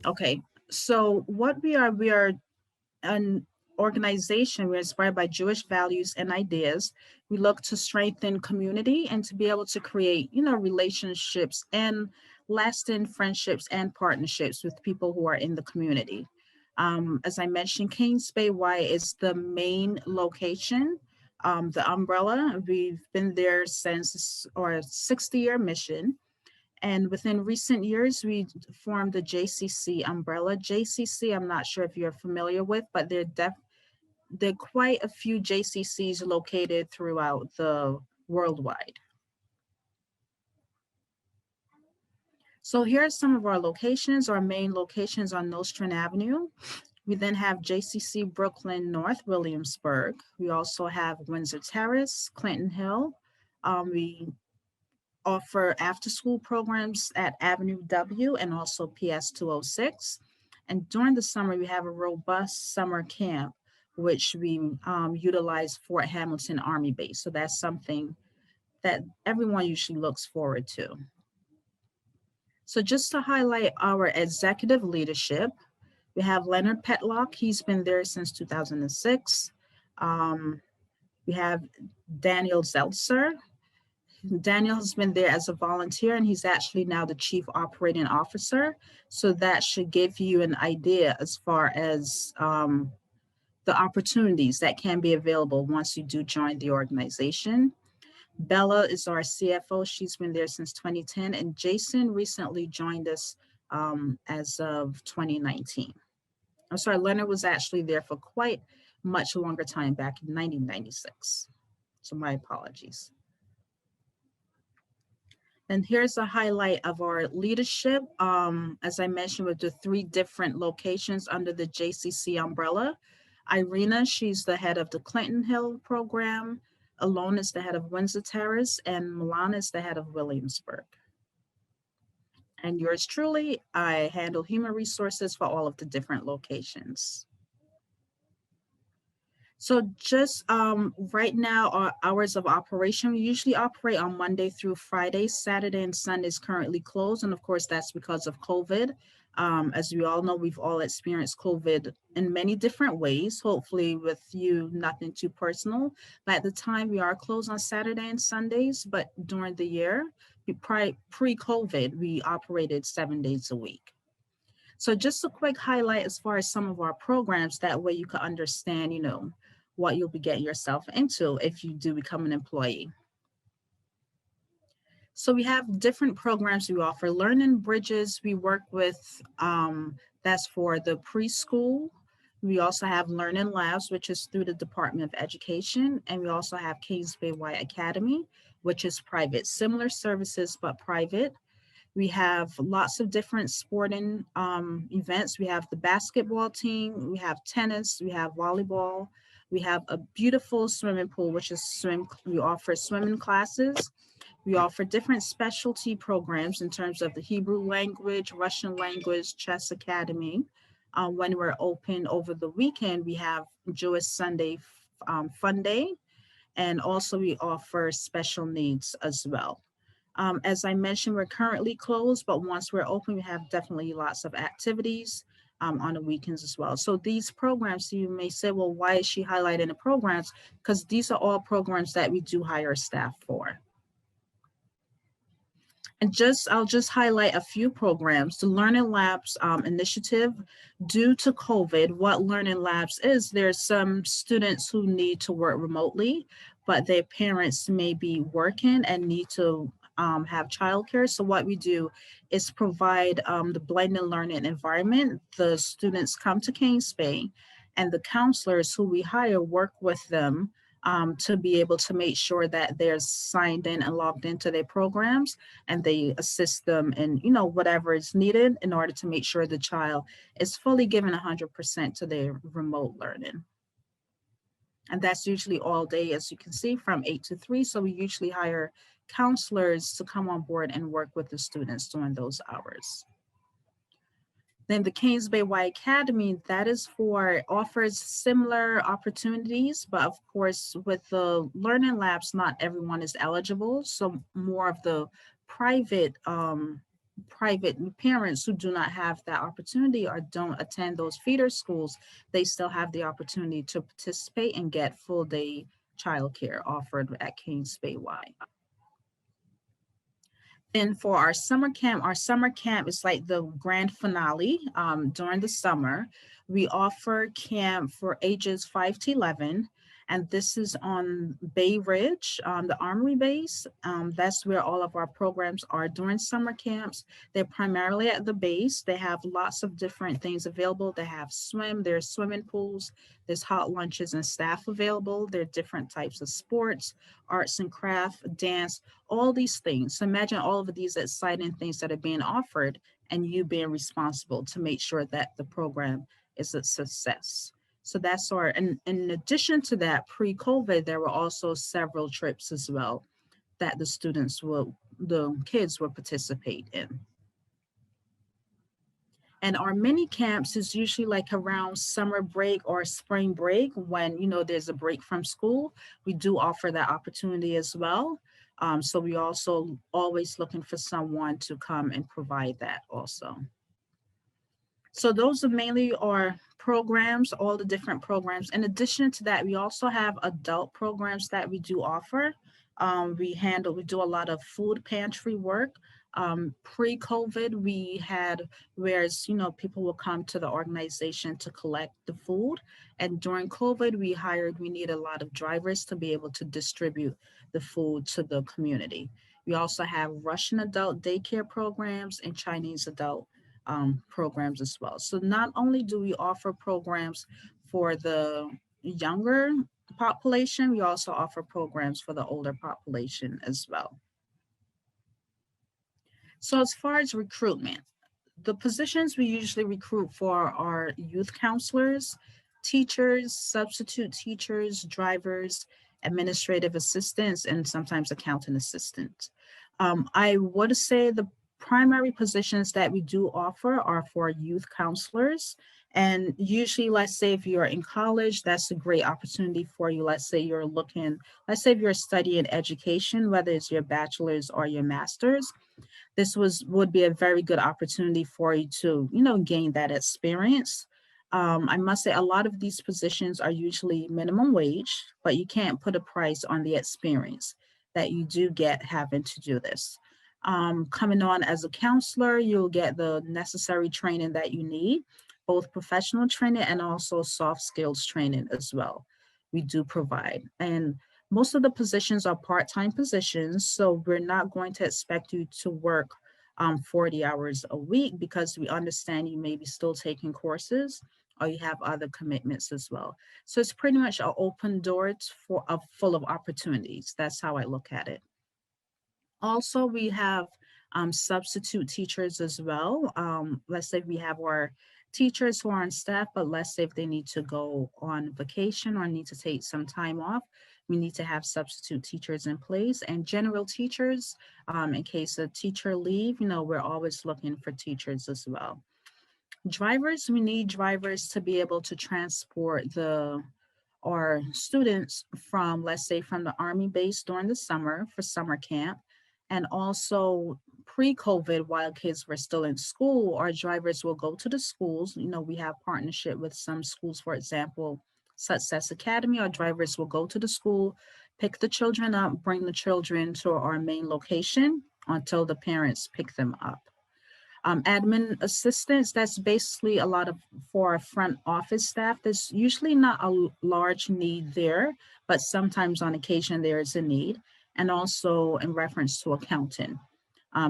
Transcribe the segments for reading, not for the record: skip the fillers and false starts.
Okay, so what we are an organization. We're inspired by Jewish values and ideas. We look to strengthen community and to be able to create, relationships and lasting friendships and partnerships with people who are in the community. As I mentioned, Kings Bay Y is the main location, the umbrella. We've been there since our 60-year mission. And within recent years, we formed the JCC umbrella. JCC, I'm not sure if you're familiar with, but there are quite a few JCCs located throughout the worldwide. So here are some of our locations. Our main locations on Nostrand Avenue. We then have JCC Brooklyn North Williamsburg. We also have Windsor Terrace, Clinton Hill. We offer after-school programs at Avenue W and also PS 206. And during the summer, we have a robust summer camp, which we utilize Fort Hamilton Army Base. So that's something that everyone usually looks forward to. So just to highlight our executive leadership, we have Leonard Petlock. He's been there since 2006. We have Daniel Zeltzer. Daniel has been there as a volunteer, and he's actually now the Chief Operating Officer. So that should give you an idea as far as the opportunities that can be available once you do join the organization. Bella is our CFO. She's been there since 2010, and Jason recently joined us as of 2019. I'm sorry, Leonard was actually there for quite much longer time, back in 1996. So my apologies. And here's a highlight of our leadership. As I mentioned, with the 3 different locations under the JCC umbrella. Irina, she's the head of the Clinton Hill program. Alon is the head of Windsor Terrace, and Milan is the head of Williamsburg. And yours truly, I handle human resources for all of the different locations. So just right now, our hours of operation, we usually operate on Monday through Friday. Saturday and Sunday is currently closed. And of course, that's because of COVID. As we all know, we've all experienced COVID in many different ways, hopefully with you, nothing too personal. But at the time, we are closed on Saturday and Sundays, but during the year, pre-COVID, we operated 7 days a week. So just a quick highlight as far as some of our programs, that way you can understand, what you'll be getting yourself into if you do become an employee. So we have different programs we offer. Learning Bridges, we work with, that's for the preschool. We also have Learning Labs, which is through the Department of Education. And we also have Kings Bay Y Academy, which is private. Similar services, but private. We have lots of different sporting events. We have the basketball team, we have tennis, we have volleyball. We have a beautiful swimming pool, which is we offer swimming classes. We offer different specialty programs in terms of the Hebrew language, Russian language, chess academy. When we're open over the weekend, we have Jewish Sunday Fun Day. And also we offer special needs as well. As I mentioned, we're currently closed, but once we're open, we have definitely lots of activities on the weekends as well. So these programs, you may say, well, why is she highlighting the programs? Because these are all programs that we do hire staff for. And I'll just highlight a few programs. The Learning Labs initiative, due to COVID, what Learning Labs is, there's some students who need to work remotely, but their parents may be working and need to have childcare. So what we do is provide the blended learning environment. The students come to Kings Bay, and the counselors who we hire work with them to be able to make sure that they're signed in and logged into their programs, and they assist them in whatever is needed in order to make sure the child is fully given 100% to their remote learning. And that's usually all day, as you can see, from 8 to 3. So we usually hire counselors to come on board and work with the students during those hours. Then the Kings Bay Y Academy, that is offers similar opportunities, but of course with the Learning Labs, not everyone is eligible. So more of the private private parents who do not have that opportunity or don't attend those feeder schools, they still have the opportunity to participate and get full day childcare offered at Kings Bay Y. And for our summer camp is like the grand finale during the summer. We offer camp for ages 5 to 11, and this is on Bay Ridge, the Armory base. That's where all of our programs are during summer camps. They're primarily at the base. They have lots of different things available. They have there's swimming pools, there's hot lunches and staff available. There are different types of sports, arts and craft, dance, all these things. So imagine all of these exciting things that are being offered and you being responsible to make sure that the program is a success. So that's and in addition to that, pre-COVID, there were also several trips as well that the kids will participate in. And our mini camps is usually like around summer break or spring break when, there's a break from school. We do offer that opportunity as well. So we also always looking for someone to come and provide that also. So those are mainly our programs, all the different programs. In addition to that, we also have adult programs that we do offer. We do a lot of food pantry work. Pre-COVID, we had, whereas, people will come to the organization to collect the food. And during COVID, we need a lot of drivers to be able to distribute the food to the community. We also have Russian adult daycare programs and Chinese adult programs as well. So not only do we offer programs for the younger population, we also offer programs for the older population as well. So as far as recruitment, the positions we usually recruit for are youth counselors, teachers, substitute teachers, drivers, administrative assistants, and sometimes accountant assistants. I would say the primary positions that we do offer are for youth counselors. And usually, let's say if you're in college, that's a great opportunity for you. Let's say if you're studying education, whether it's your bachelor's or your master's, this would be a very good opportunity for you to, gain that experience. I must say a lot of these positions are usually minimum wage, but you can't put a price on the experience that you do get having to do this. Coming on as a counselor, you'll get the necessary training that you need, both professional training and also soft skills training as well. We do provide. And most of the positions are part-time positions, so we're not going to expect you to work 40 hours a week because we understand you may be still taking courses or you have other commitments as well. So it's pretty much an open door full of opportunities. That's how I look at it. Also, we have substitute teachers as well. Let's say we have our teachers who are on staff, but let's say if they need to go on vacation or need to take some time off, we need to have substitute teachers in place, and general teachers, in case a teacher leave, we're always looking for teachers as well. Drivers, we need drivers to be able to transport our students from, let's say, from the Army base during the summer for summer camp. And also pre-COVID, while kids were still in school, our drivers will go to the schools. We have partnership with some schools, for example, Success Academy. Our drivers will go to the school, pick the children up, bring the children to our main location until the parents pick them up. Admin assistants, that's basically a lot for our front office staff. There's usually not a large need there, but sometimes on occasion there is a need. And also in reference to accounting.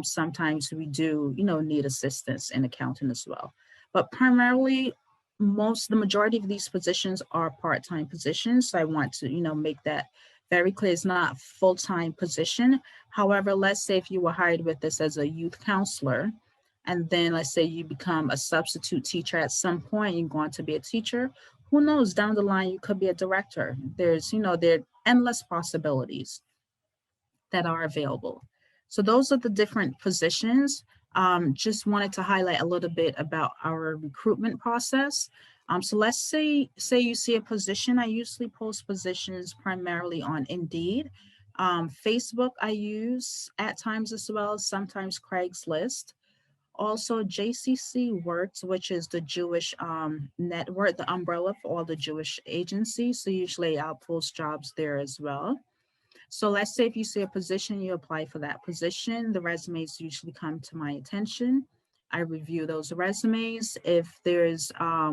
Sometimes we do, need assistance in accounting as well. But primarily, the majority of these positions are part-time positions. So I want to, make that very clear. It's not full-time position. However, let's say if you were hired with this as a youth counselor, and then let's say you become a substitute teacher at some point, you're going to be a teacher. Who knows, down the line, you could be a director. There are endless possibilities that are available. So those are the different positions. Just wanted to highlight a little bit about our recruitment process. So let's say you see a position. I usually post positions primarily on Indeed. Facebook I use at times as well, sometimes Craigslist. Also, JCC Works, which is the Jewish network, the umbrella for all the Jewish agencies. So usually I'll post jobs there as well. So let's say if you see a position, you apply for that position, the resumes usually come to my attention. I review those resumes. If there's a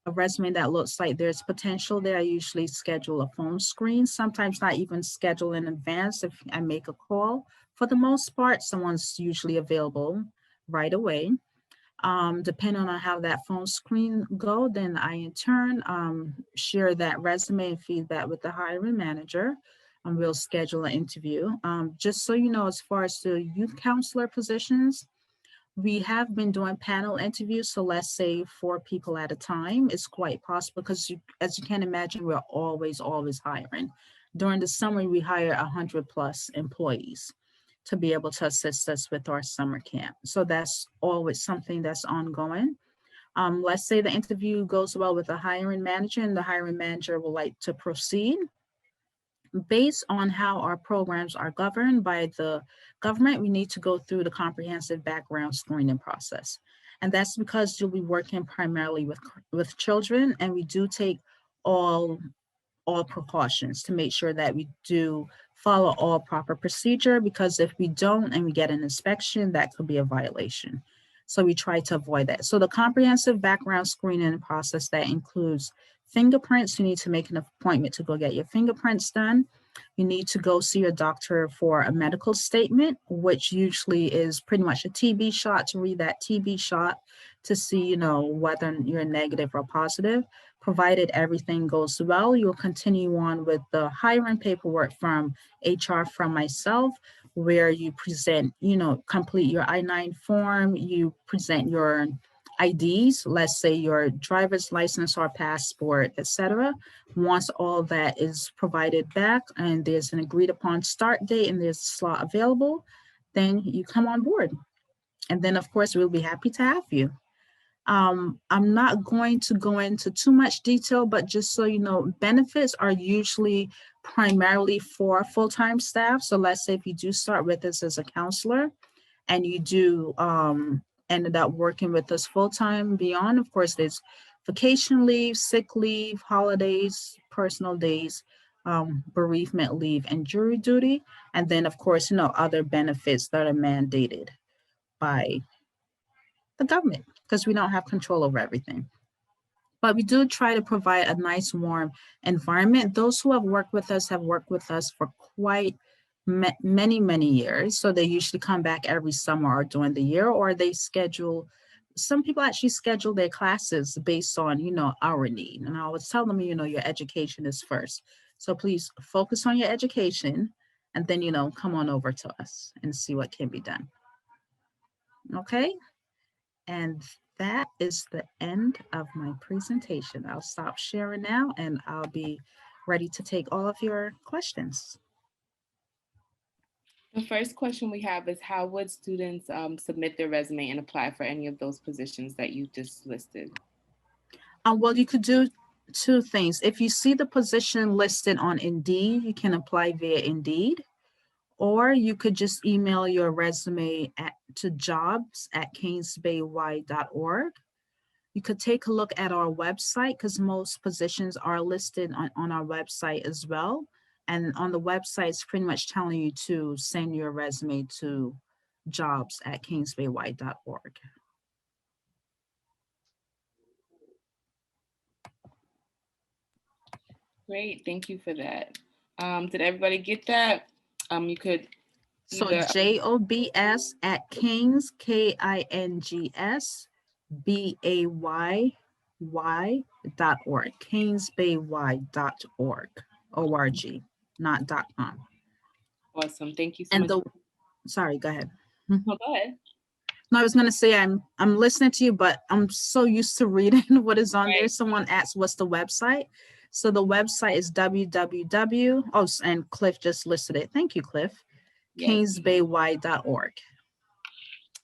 resume that looks like there's potential there, I usually schedule a phone screen, sometimes not even schedule in advance. If I make a call, for the most part, someone's usually available right away. Depending on how that phone screen go, then I in turn share that resume and feedback with the hiring manager, and we'll schedule an interview. Just so you know, as far as the youth counselor positions, we have been doing panel interviews. So let's say 4 people at a time. It's quite possible because as you can imagine, we're always hiring. During the summer, we hire 100+ employees to be able to assist us with our summer camp. So that's always something that's ongoing. Let's say the interview goes well with the hiring manager and the hiring manager would like to proceed. Based on how our programs are governed by the government, we need to go through the comprehensive background screening process. And that's because you'll be working primarily with children, and we do take all precautions to make sure that we do follow all proper procedure, because if we don't and we get an inspection, that could be a violation. So we try to avoid that. So the comprehensive background screening process, that includes fingerprints. You need to make an appointment to go get your fingerprints done. You need to go see your doctor for a medical statement, which usually is pretty much a TB shot, to read that TB shot to see, whether you're negative or positive. Provided everything goes well, you'll continue on with the hiring paperwork from HR, from myself, where you present, complete your I-9 form, you present your IDs, let's say your driver's license or passport, etc. Once all that is provided back and there's an agreed upon start date and there's a slot available, then you come on board. And then, of course, we'll be happy to have you. I'm not going to go into too much detail, but just so you know, benefits are usually primarily for full-time staff. So let's say if you do start with us as a counselor and you do ended up working with us full-time beyond, of course, there's vacation leave, sick leave, holidays, personal days, bereavement leave, and jury duty. And then, of course, other benefits that are mandated by the government, because we don't have control over everything. But we do try to provide a nice, warm environment. Those who have worked with us have worked with us for quite many years. So they usually come back every summer or during the year, or they schedule, some people actually schedule their classes based on, our need. And I always tell them, your education is first. So please focus on your education and then, come on over to us and see what can be done. Okay. And that is the end of my presentation. I'll stop sharing now and I'll be ready to take all of your questions. The first question we have is, how would students submit their resume and apply for any of those positions that you just listed? Well, you could do 2 things. If you see the position listed on Indeed, you can apply via Indeed, or you could just email your resume to jobs@canesbayy.org. You could take a look at our website, because most positions are listed on our website as well. And on the website, it's pretty much telling you to send your resume to jobs@canesbayy.org. Great, thank you for that. Did everybody get that? You could either... So jobs@kings, KINGSBAYY.org, canesbayy.org, ORG, not .com. Awesome, thank you so much. Sorry, go ahead. No, go ahead. No, I was going to say I'm listening to you, but I'm so used to reading what is on there. Someone asked, what's the website? So the website is www. Oh, and Cliff just listed it. Thank you, Cliff. Yes. canesbayy.org.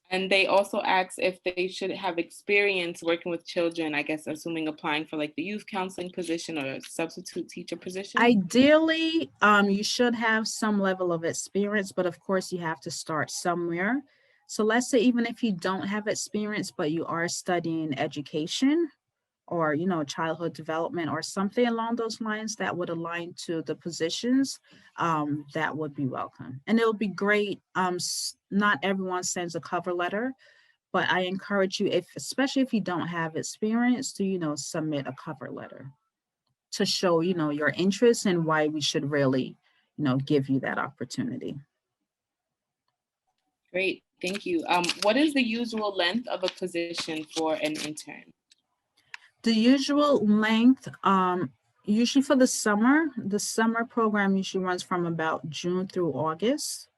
And they also asked if they should have experience working with children, I guess, assuming applying for like the youth counseling position or substitute teacher position. Ideally, you should have some level of experience, but of course you have to start somewhere. So let's say even if you don't have experience, but you are studying education or, childhood development or something along those lines that would align to the positions, that would be welcome. And it would be great. Not everyone sends a cover letter, but I encourage you, especially if you don't have experience, to, submit a cover letter to show, your interest and why we should really, give you that opportunity. Great, thank you. What is the usual length of a position for an intern? The usual length, usually for the summer program usually runs from about June through August.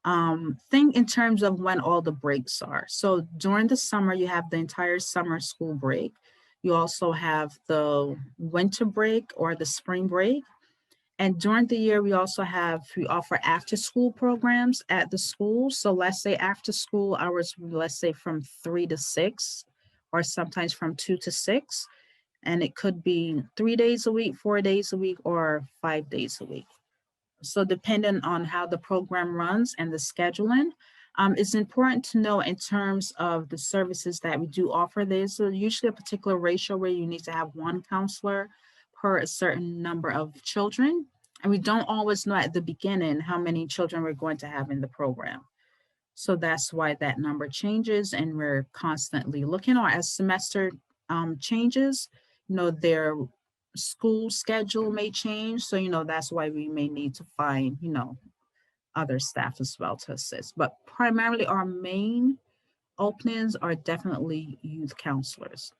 Think in terms of when all the breaks are. So during the summer, you have the entire summer school break. You also have the winter break or the spring break. And during the year, we offer after school programs at the school. So let's say after school hours, let's say from 3 to 6, or sometimes from 2 to 6. And it could be 3 days a week, 4 days a week, or 5 days a week. So depending on how the program runs and the scheduling, it's important to know in terms of the services that we do offer. There's usually a particular ratio where you need to have one counselor per a certain number of children. And we don't always know at the beginning how many children we're going to have in the program. So that's why that number changes, and we're constantly looking, or as semester changes, their school schedule may change. So, that's why we may need to find, other staff as well to assist. But primarily our main openings are definitely youth counselors.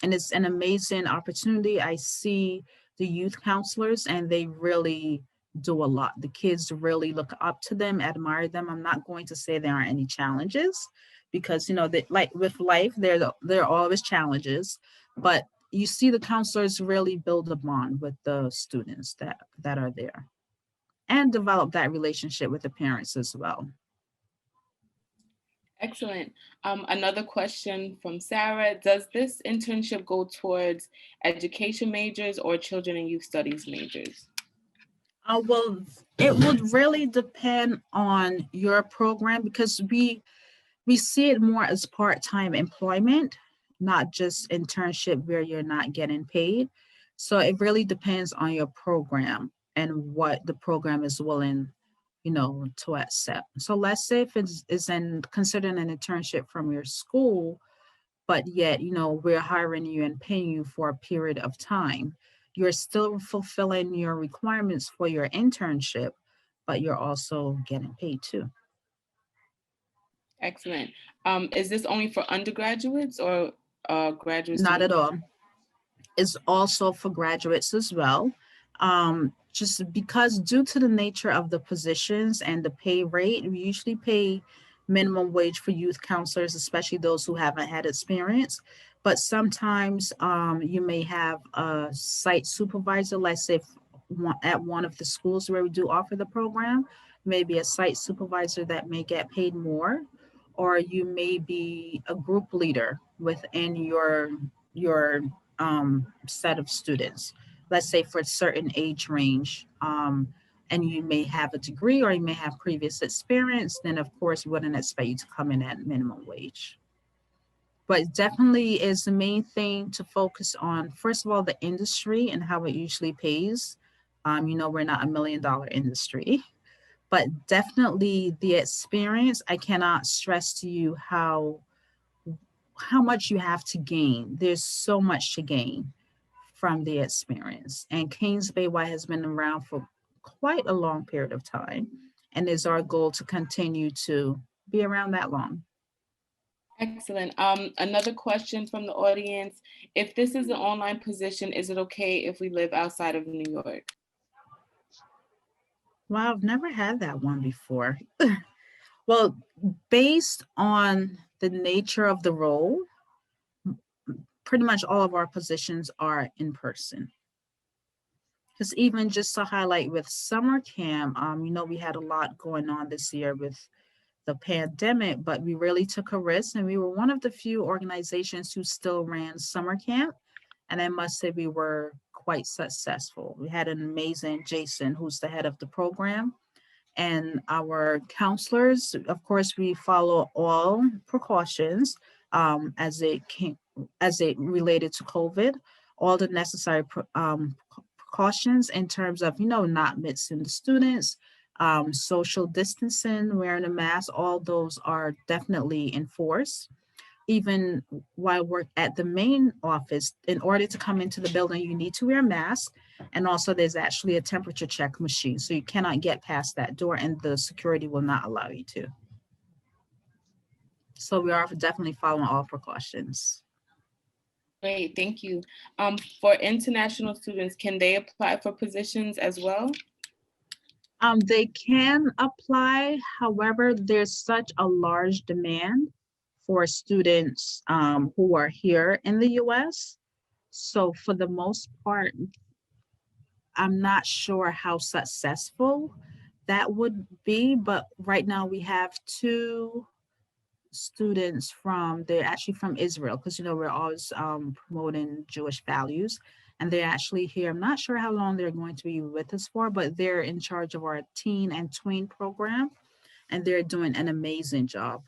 And it's an amazing opportunity. I see the youth counselors and they really do a lot. The kids really look up to them, admire them. I'm not going to say there aren't any challenges because, like with life, there are always challenges, but you see the counselors really build a bond with the students that are there and develop that relationship with the parents as well. Excellent. Another question from Sarah. Does this internship go towards education majors or children and youth studies majors? Well, it would really depend on your program because we see it more as part-time employment, not just internship where you're not getting paid. So it really depends on your program and what the program is willing, to accept. So let's say if it's considered an internship from your school, but yet, we're hiring you and paying you for a period of time. You're still fulfilling your requirements for your internship, but you're also getting paid too. Excellent. Is this only for undergraduates or graduate Not at students? all. It's also for graduates as well. Just because due to the nature of the positions and the pay rate, we usually pay minimum wage for youth counselors, especially those who haven't had experience. But sometimes you may have a site supervisor, let's say at one of the schools where we do offer the program, maybe a site supervisor that may get paid more, or you may be a group leader within your set of students, let's say for a certain age range, and you may have a degree or you may have previous experience, then of course we wouldn't expect you to come in at minimum wage. But definitely is the main thing to focus on, first of all, the industry and how it usually pays. We're not $1 million industry, but definitely the experience. I cannot stress to you how much you have to gain. There's so much to gain from the experience. And Canes Bay Y has been around for quite a long period of time. And it's our goal to continue to be around that long. Excellent. Another question from the audience. If this is an online position, is it okay if we live outside of New York? Well, I've never had that one before. Well, based on the nature of the role, pretty much all of our positions are in person. Because even just to highlight with summer camp, we had a lot going on this year with the pandemic, but we really took a risk and we were one of the few organizations who still ran summer camp. And I must say we were quite successful. We had an amazing Jason, who's the head of the program. And our counselors, of course, we follow all precautions as it related to COVID, all the necessary precautions in terms of, not mixing the students, social distancing, wearing a mask, all those are definitely enforced. Even while we're at the main office, in order to come into the building, you need to wear a mask. And also there's actually a temperature check machine. So you cannot get past that door and the security will not allow you to. So we are definitely following all precautions. Great, thank you. For international students, can they apply for positions as well? They can apply, however, there's such a large demand for students who are here in the US. So for the most part, I'm not sure how successful that would be, but right now we have two students they're actually from Israel, because we're always promoting Jewish values, and they're actually here. I'm not sure how long they're going to be with us for, but they're in charge of our teen and tween program, and they're doing an amazing job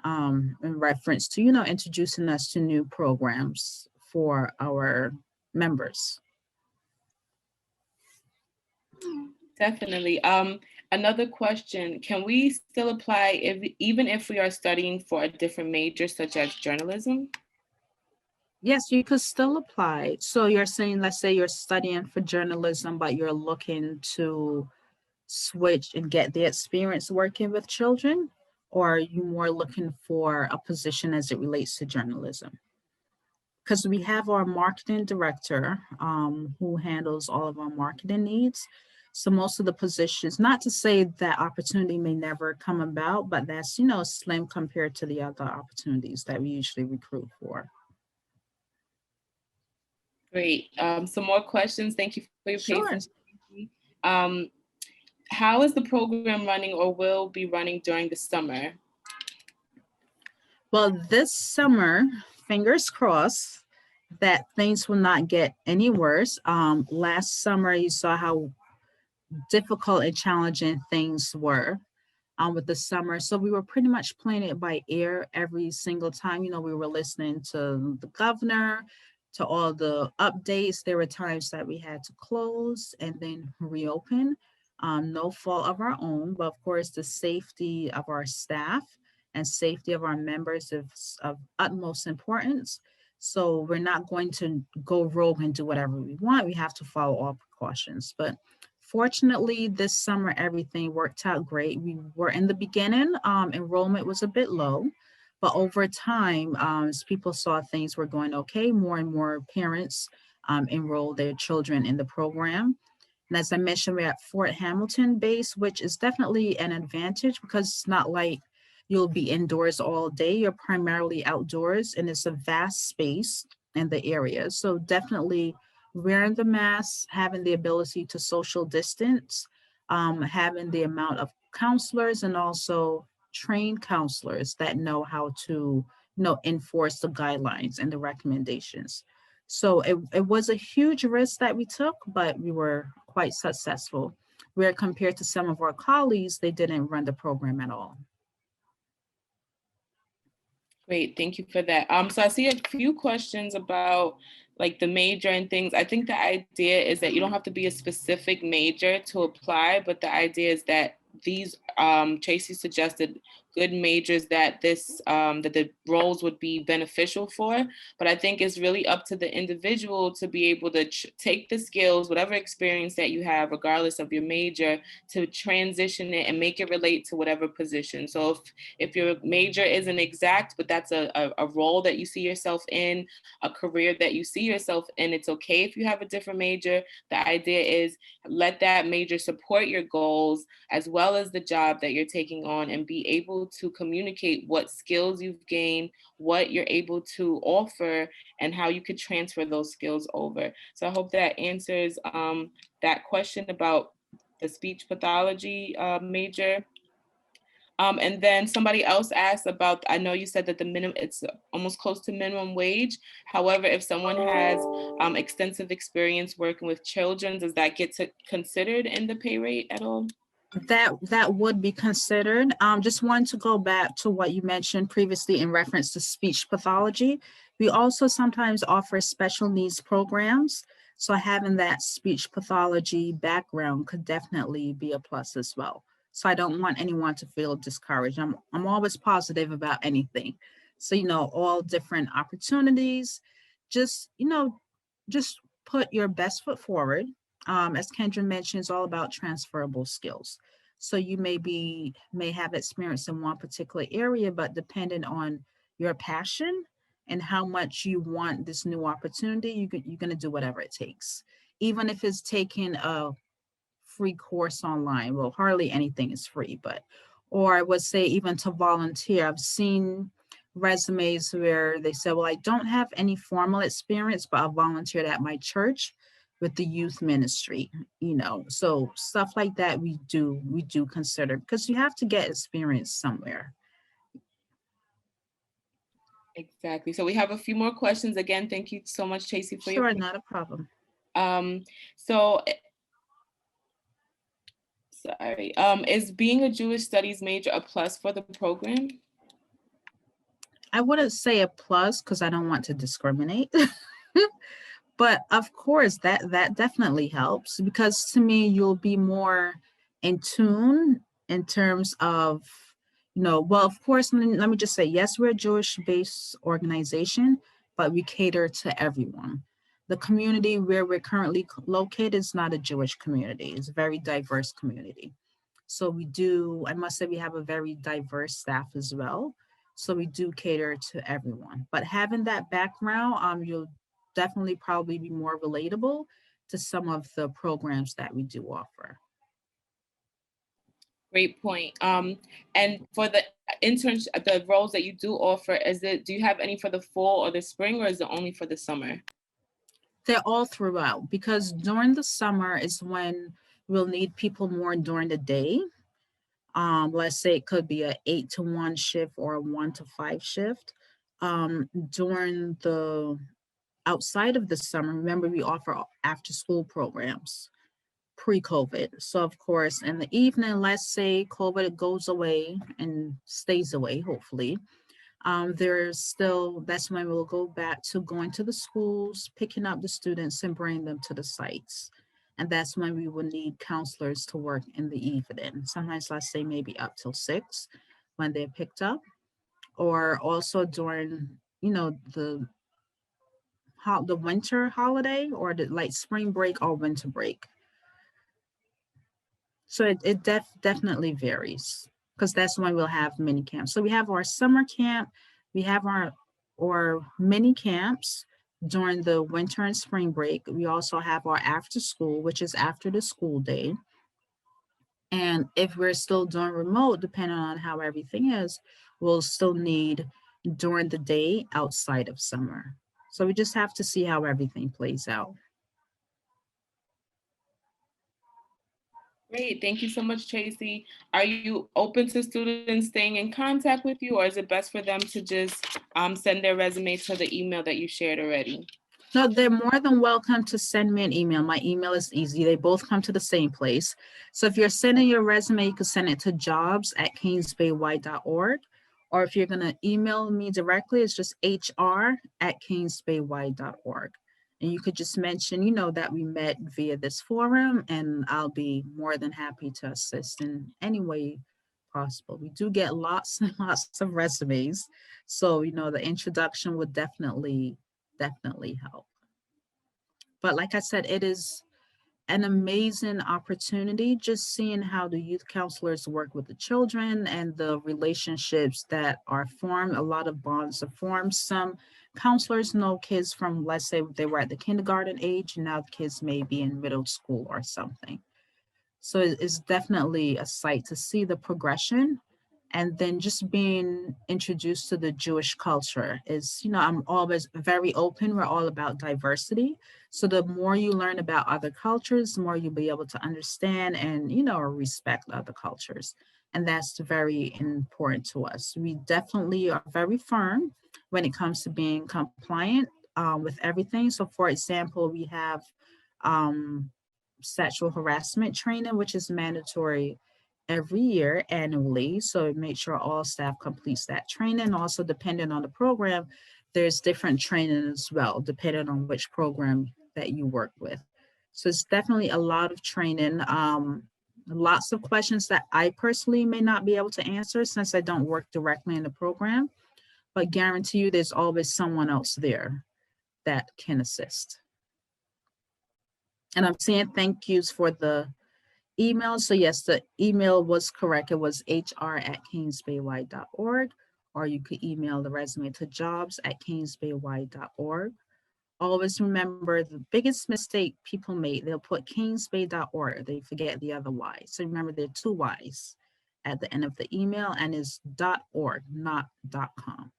in reference to introducing us to new programs for our members. Definitely. Another question, can we still apply even if we are studying for a different major such as journalism? Yes, you could still apply. So you're saying, let's say you're studying for journalism, but you're looking to switch and get the experience working with children, or are you more looking for a position as it relates to journalism? Because we have our marketing director who handles all of our marketing needs. So most of the positions, not to say that opportunity may never come about, but that's, slim compared to the other opportunities that we usually recruit for. Great. Some more questions. Thank you for your Sure. patience. How is the program running or will be running during the summer? Well, this summer, fingers crossed that things will not get any worse. Last summer, you saw how difficult and challenging things were with the summer. So we were pretty much playing it by ear every single time. We were listening to the governor, to all the updates. There were times that we had to close and then reopen. No fault of our own, but of course the safety of our staff and safety of our members is of utmost importance. So we're not going to go rogue and do whatever we want. We have to follow all precautions. But fortunately, this summer, everything worked out great. We were in the beginning, enrollment was a bit low, but over time, as people saw things were going okay, more and more parents enrolled their children in the program. And as I mentioned, we're at Fort Hamilton base, which is definitely an advantage because it's not like you'll be indoors all day. You're primarily outdoors, and it's a vast space in the area. So definitely wearing the mask, having the ability to social distance, having the amount of counselors and also trained counselors that know how to enforce the guidelines and the recommendations. So it was a huge risk that we took, but we were quite successful. Where compared to some of our colleagues, they didn't run the program at all. Great, thank you for that. So I see a few questions about like the major and things. I think the idea is that you don't have to be a specific major to apply, but the idea is that these Tracy suggested good majors that that the roles would be beneficial for, but I think it's really up to the individual to be able to take the skills, whatever experience that you have, regardless of your major, to transition it and make it relate to whatever position. So if your major isn't exact, but that's a role that you see yourself in, a career that you see yourself in, it's okay if you have a different major. The idea is let that major support your goals as well as the job that you're taking on, and be able to communicate what skills you've gained, what you're able to offer, and how you could transfer those skills over. So I hope that answers that question about the speech pathology major. And then somebody else asked about, I know you said that it's almost close to minimum wage. However, if someone has extensive experience working with children, does that get considered in the pay rate at all? That would be considered. Just wanted to go back to what you mentioned previously in reference to speech pathology. We also sometimes offer special needs programs. So having that speech pathology background could definitely be a plus as well. So I don't want anyone to feel discouraged. I'm always positive about anything. So, all different opportunities, just, just put your best foot forward. As Kendra mentioned, it's all about transferable skills. So you may have experience in one particular area, but depending on your passion and how much you want this new opportunity, you're going to do whatever it takes. Even if it's taking a free course online, well, hardly anything is free, but, or I would say even to volunteer. I've seen resumes where they said, well, I don't have any formal experience, but I'll volunteer at my church with the youth ministry, so stuff like that we do consider, because you have to get experience somewhere. Exactly. So we have a few more questions. Again, thank you so much, Tracy, for your Sure, not a problem. So sorry. Is being a Jewish studies major a plus for the program? I wouldn't say a plus because I don't want to discriminate. But of course, that definitely helps, because to me, you'll be more in tune in terms of, well, of course, let me just say, yes, we're a Jewish-based organization, but we cater to everyone. The community where we're currently located is not a Jewish community. It's a very diverse community. So I must say, we have a very diverse staff as well. So we do cater to everyone. But having that background, you'll definitely probably be more relatable to some of the programs that we do offer. Great point. And for the internship, the roles that you do offer, do you have any for the fall or the spring, or is it only for the summer? They're all throughout, because during the summer is when we'll need people more during the day. Let's say it could be a 8 to 1 shift or a 1 to 5 shift. During the outside of the summer, remember, we offer after school programs pre-COVID. So of course, in the evening, let's say COVID goes away and stays away, hopefully. That's when we'll go back to going to the schools, picking up the students and bringing them to the sites. And that's when we will need counselors to work in the evening. Sometimes, let's say maybe up till 6 when they're picked up, or also during, the winter holiday, or the like spring break or winter break. So it definitely varies, because that's when we'll have mini camps. So we have our summer camp, we have our mini camps during the winter and spring break. We also have our after school, which is after the school day. And if we're still doing remote, depending on how everything is, we'll still need during the day outside of summer. So we just have to see how everything plays out. Great. Thank you so much, Tracy. Are you open to students staying in contact with you, or is it best for them to just send their resume to the email that you shared already? No, they're more than welcome to send me an email. My email is easy. They both come to the same place. So if you're sending your resume, you can send it to jobs@canesbayy.org. Or if you're going to email me directly, it's just hr@canesbayy.org. And you could just mention, that we met via this forum, and I'll be more than happy to assist in any way possible. We do get lots and lots of resumes. So, the introduction would definitely help. But like I said, it is an amazing opportunity, just seeing how the youth counselors work with the children and the relationships that are formed. A lot of bonds are formed. Some counselors know kids from, let's say, they were at the kindergarten age, and now the kids may be in middle school or something. So it's definitely a sight to see the progression. And then just being introduced to the Jewish culture is, I'm always very open. We're all about diversity. So the more you learn about other cultures, the more you'll be able to understand and, respect other cultures. And that's very important to us. We definitely are very firm when it comes to being compliant with everything. So for example, we have sexual harassment training, which is mandatory every year annually. So make sure all staff completes that training. Also, depending on the program, there's different training as well, depending on which program that you work with. So it's definitely a lot of training. Lots of questions that I personally may not be able to answer since I don't work directly in the program, but guarantee you there's always someone else there that can assist. And I'm seeing thank yous for the email. So yes, the email was correct. It was hr@kingsbaY.org, or you could email the resume to jobs@kingsbaY.org. Always remember the biggest mistake people make, they'll put kingsbay.org. They forget the other Y. So remember there are two Y's at the end of the email, and it's .org, not .com.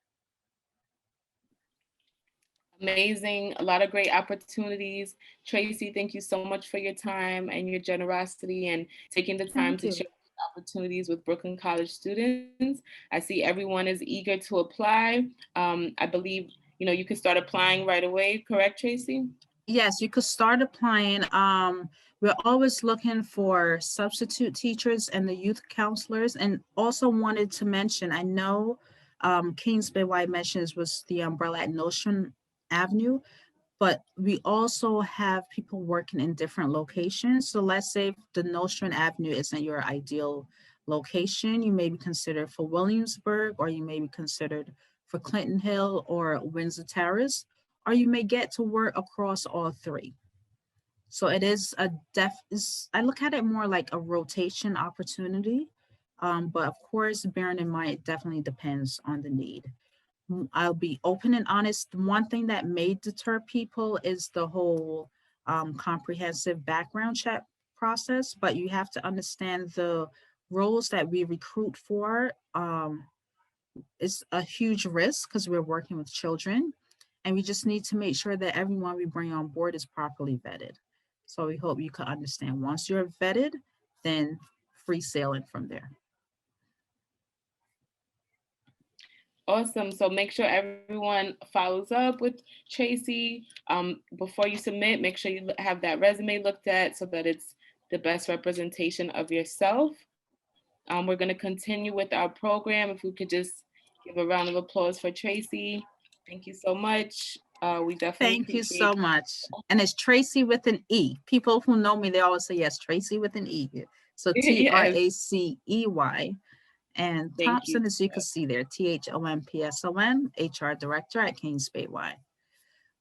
Amazing, a lot of great opportunities. Tracy, thank you so much for your time and your generosity and taking the time Thank to you. share opportunities with Brooklyn College students. I see everyone is eager to apply. I believe, you can start applying right away, correct, Tracy? Yes, you could start applying. We're always looking for substitute teachers and the youth counselors. And also wanted to mention, I know Kings Bay Y mentions was the umbrella at Nostrand Avenue, but we also have people working in different locations. So let's say if the Nostrand Avenue isn't your ideal location, you may be considered for Williamsburg, or you may be considered for Clinton Hill or Windsor Terrace, or you may get to work across all three. So it is I look at it more like a rotation opportunity. But of course, bearing in mind, it definitely depends on the need. I'll be open and honest. One thing that may deter people is the whole comprehensive background check process, but you have to understand the roles that we recruit for. It's a huge risk because we're working with children, and we just need to make sure that everyone we bring on board is properly vetted. So we hope you can understand, once you're vetted, then free sailing from there. Awesome. So make sure everyone follows up with Tracy. Before you submit, make sure you have that resume looked at so that it's the best representation of yourself. We're going to continue with our program. If we could just give a round of applause for Tracy. Thank you so much. We definitely Thank you appreciate so much. And it's Tracy with an E. People who know me, they always say, yes, Tracy with an E. So Yes, Tracey. And thank you. Thompson, as you can see there, THOMPSON, HR Director at Kings Bay Y.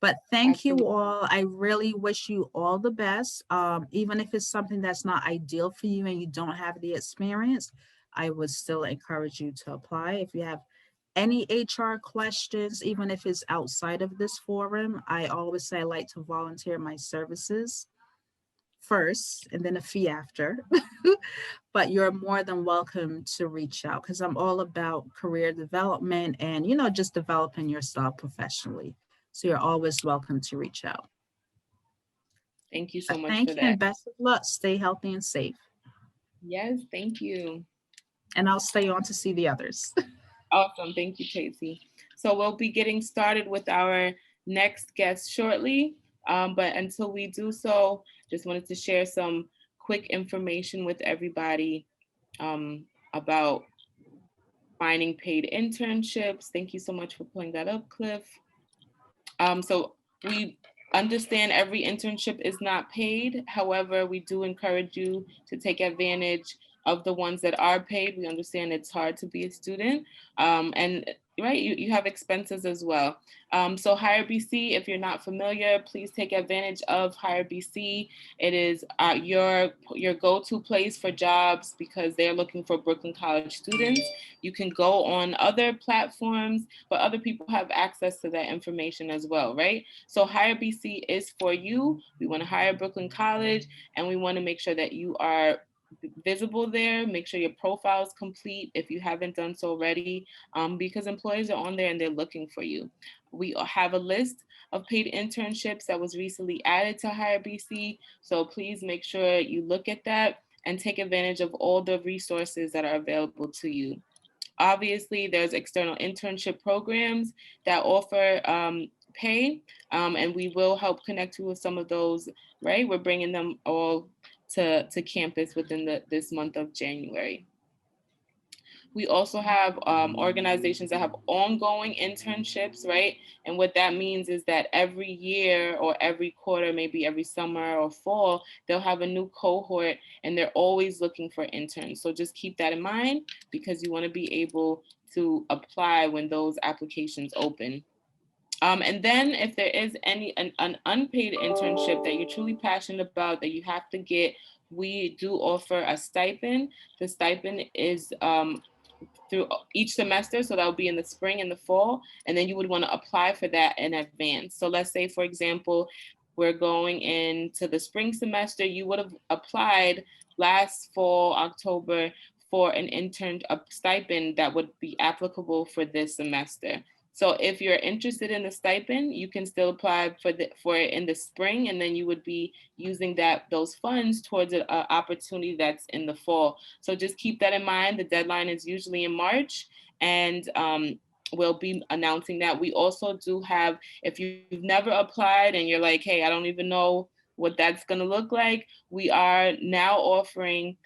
But thank you Absolutely. all. I really wish you all the best. Even if it's something that's not ideal for you and you don't have the experience, I would still encourage you to apply. If you have any HR questions, even if it's outside of this forum, I always say I like to volunteer my services first and then a fee after. But you're more than welcome to reach out, because I'm all about career development and, just developing yourself professionally. So you're always welcome to reach out. Thank you so But much thank for you and that. best of luck. Stay healthy and safe. Yes, thank you. And I'll stay on to see the others. Awesome. Thank you, Tracy. So we'll be getting started with our next guest shortly. But until we do so, just wanted to share some quick information with everybody about finding paid internships. Thank you so much for pulling that up, Cliff. So we understand every internship is not paid. However, we do encourage you to take advantage of the ones that are paid. We understand it's hard to be a student. And right, you have expenses as well. So Hire BC, if you're not familiar, please take advantage of Hire BC. It is your go-to place for jobs because they're looking for Brooklyn College students. You can go on other platforms, but other people have access to that information as well, right? So Hire BC is for you. We want to hire Brooklyn College, and we want to make sure that you are visible there. Make sure your profile is complete if you haven't done so already, because employers are on there and they're looking for you. We have a list of paid internships that was recently added to Hire BC, so please make sure you look at that and take advantage of all the resources that are available to you. Obviously, there's external internship programs that offer pay, and we will help connect you with some of those, right? We're bringing them all to campus within this month of January. We also have organizations that have ongoing internships, right? And what that means is that every year or every quarter, maybe every summer or fall, they'll have a new cohort and they're always looking for interns. So just keep that in mind because you want to be able to apply when those applications open. And then if there is an unpaid internship that you're truly passionate about that you have to get, we do offer a stipend. The stipend is through each semester. So that will be in the spring and the fall. And then you would want to apply for that in advance. So let's say, for example, we're going into the spring semester, you would have applied last fall, October, for an intern, a stipend that would be applicable for this semester. So if you're interested in the stipend, you can still apply for it in the spring, and then you would be using those funds towards an opportunity that's in the fall. So just keep that in mind. The deadline is usually in March, and we'll be announcing that. We also do have, if you've never applied and you're like, hey, I don't even know what that's going to look like, we are now offering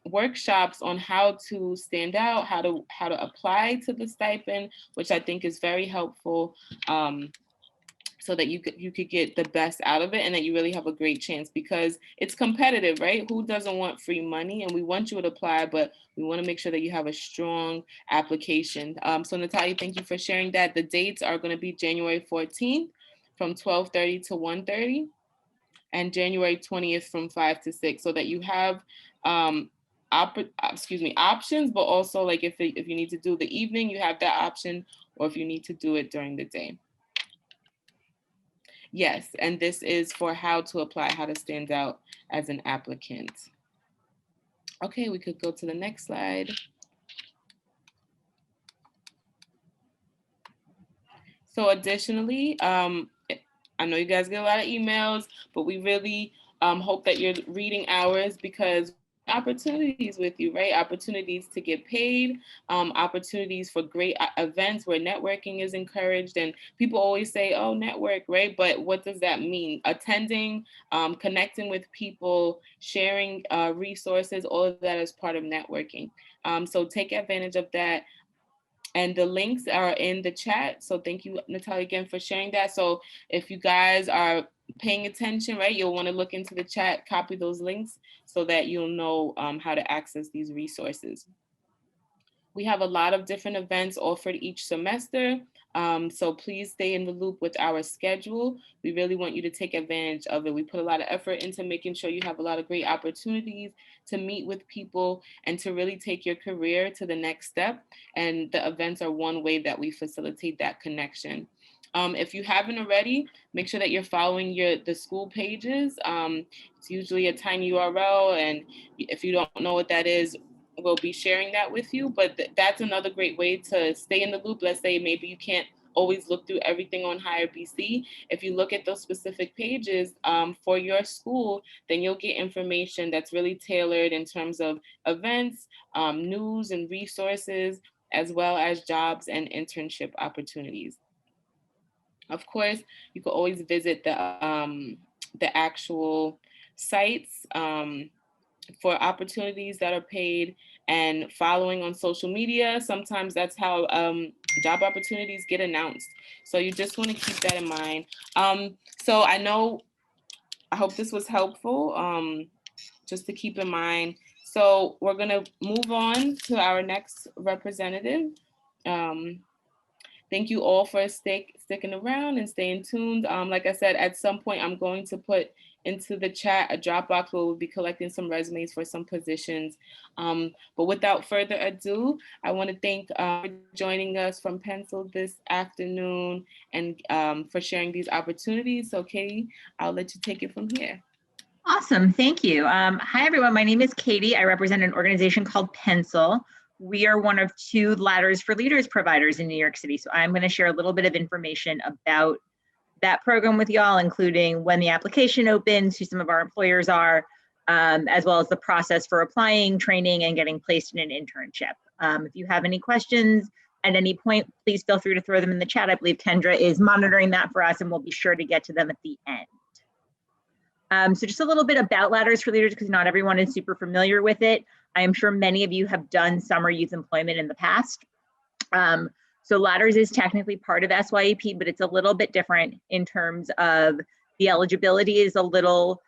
workshops on how to stand out, how to apply to the stipend, which I think is very helpful, so that you could get the best out of it and that you really have a great chance, because it's competitive, right? Who doesn't want free money? And we want you to apply, but we want to make sure that you have a strong application. So Natalia, thank you for sharing that. The dates are going to be January 14th from 12:30 to 1:30 and January 20th from 5 to 6, so that you have options, but also like if you need to do the evening, you have that option, or if you need to do it during the day. Yes, and this is for how to apply, how to stand out as an applicant. Okay, we could go to the next slide. So additionally, I know you guys get a lot of emails, but we really hope that you're reading ours, because opportunities with you, right? Opportunities to get paid, opportunities for great events where networking is encouraged. And people always say, oh, network, right? But what does that mean? Attending, connecting with people, sharing resources, all of that is part of networking. So take advantage of that. And the links are in the chat. So thank you, Natalia, again for sharing that. So if you guys are paying attention, right, you'll want to look into the chat, copy those links so that you'll know how to access these resources. We have a lot of different events offered each semester. So please stay in the loop with our schedule. We really want you to take advantage of it. We put a lot of effort into making sure you have a lot of great opportunities to meet with people and to really take your career to the next step. And the events are one way that we facilitate that connection. If you haven't already, make sure that you're following the school pages. It's usually a tiny URL, and if you don't know what that is, we'll be sharing that with you. But that's another great way to stay in the loop. Let's say maybe you can't always look through everything on Hire BC. If you look at those specific pages for your school, then you'll get information that's really tailored in terms of events, news and resources, as well as jobs and internship opportunities. Of course, you can always visit the actual sites for opportunities that are paid, and following on social media. Sometimes that's how job opportunities get announced. So you just want to keep that in mind. So I hope this was helpful, just to keep in mind. So we're going to move on to our next representative. Thank you all for sticking around and staying tuned. Like I said, at some point, I'm going to put into the chat a Dropbox where we'll be collecting some resumes for some positions. But without further ado, I want to thank for joining us from Pencil this afternoon and for sharing these opportunities. So Katie, I'll let you take it from here. Awesome, thank you. Hi everyone, my name is Katie. I represent an organization called Pencil. We are one of 2 Ladders for Leaders providers in New York City. So I'm going to share a little bit of information about that program with y'all, including when the application opens, who some of our employers are, as well as the process for applying, training, and getting placed in an internship. If you have any questions at any point, please feel free to throw them in the chat. I believe Kendra is monitoring that for us, and we'll be sure to get to them at the end. So just a little bit about Ladders for Leaders, because not everyone is super familiar with it. I am sure many of you have done summer youth employment in the past. So Ladders is technically part of SYEP, but it's a little bit different in terms of the eligibility is a little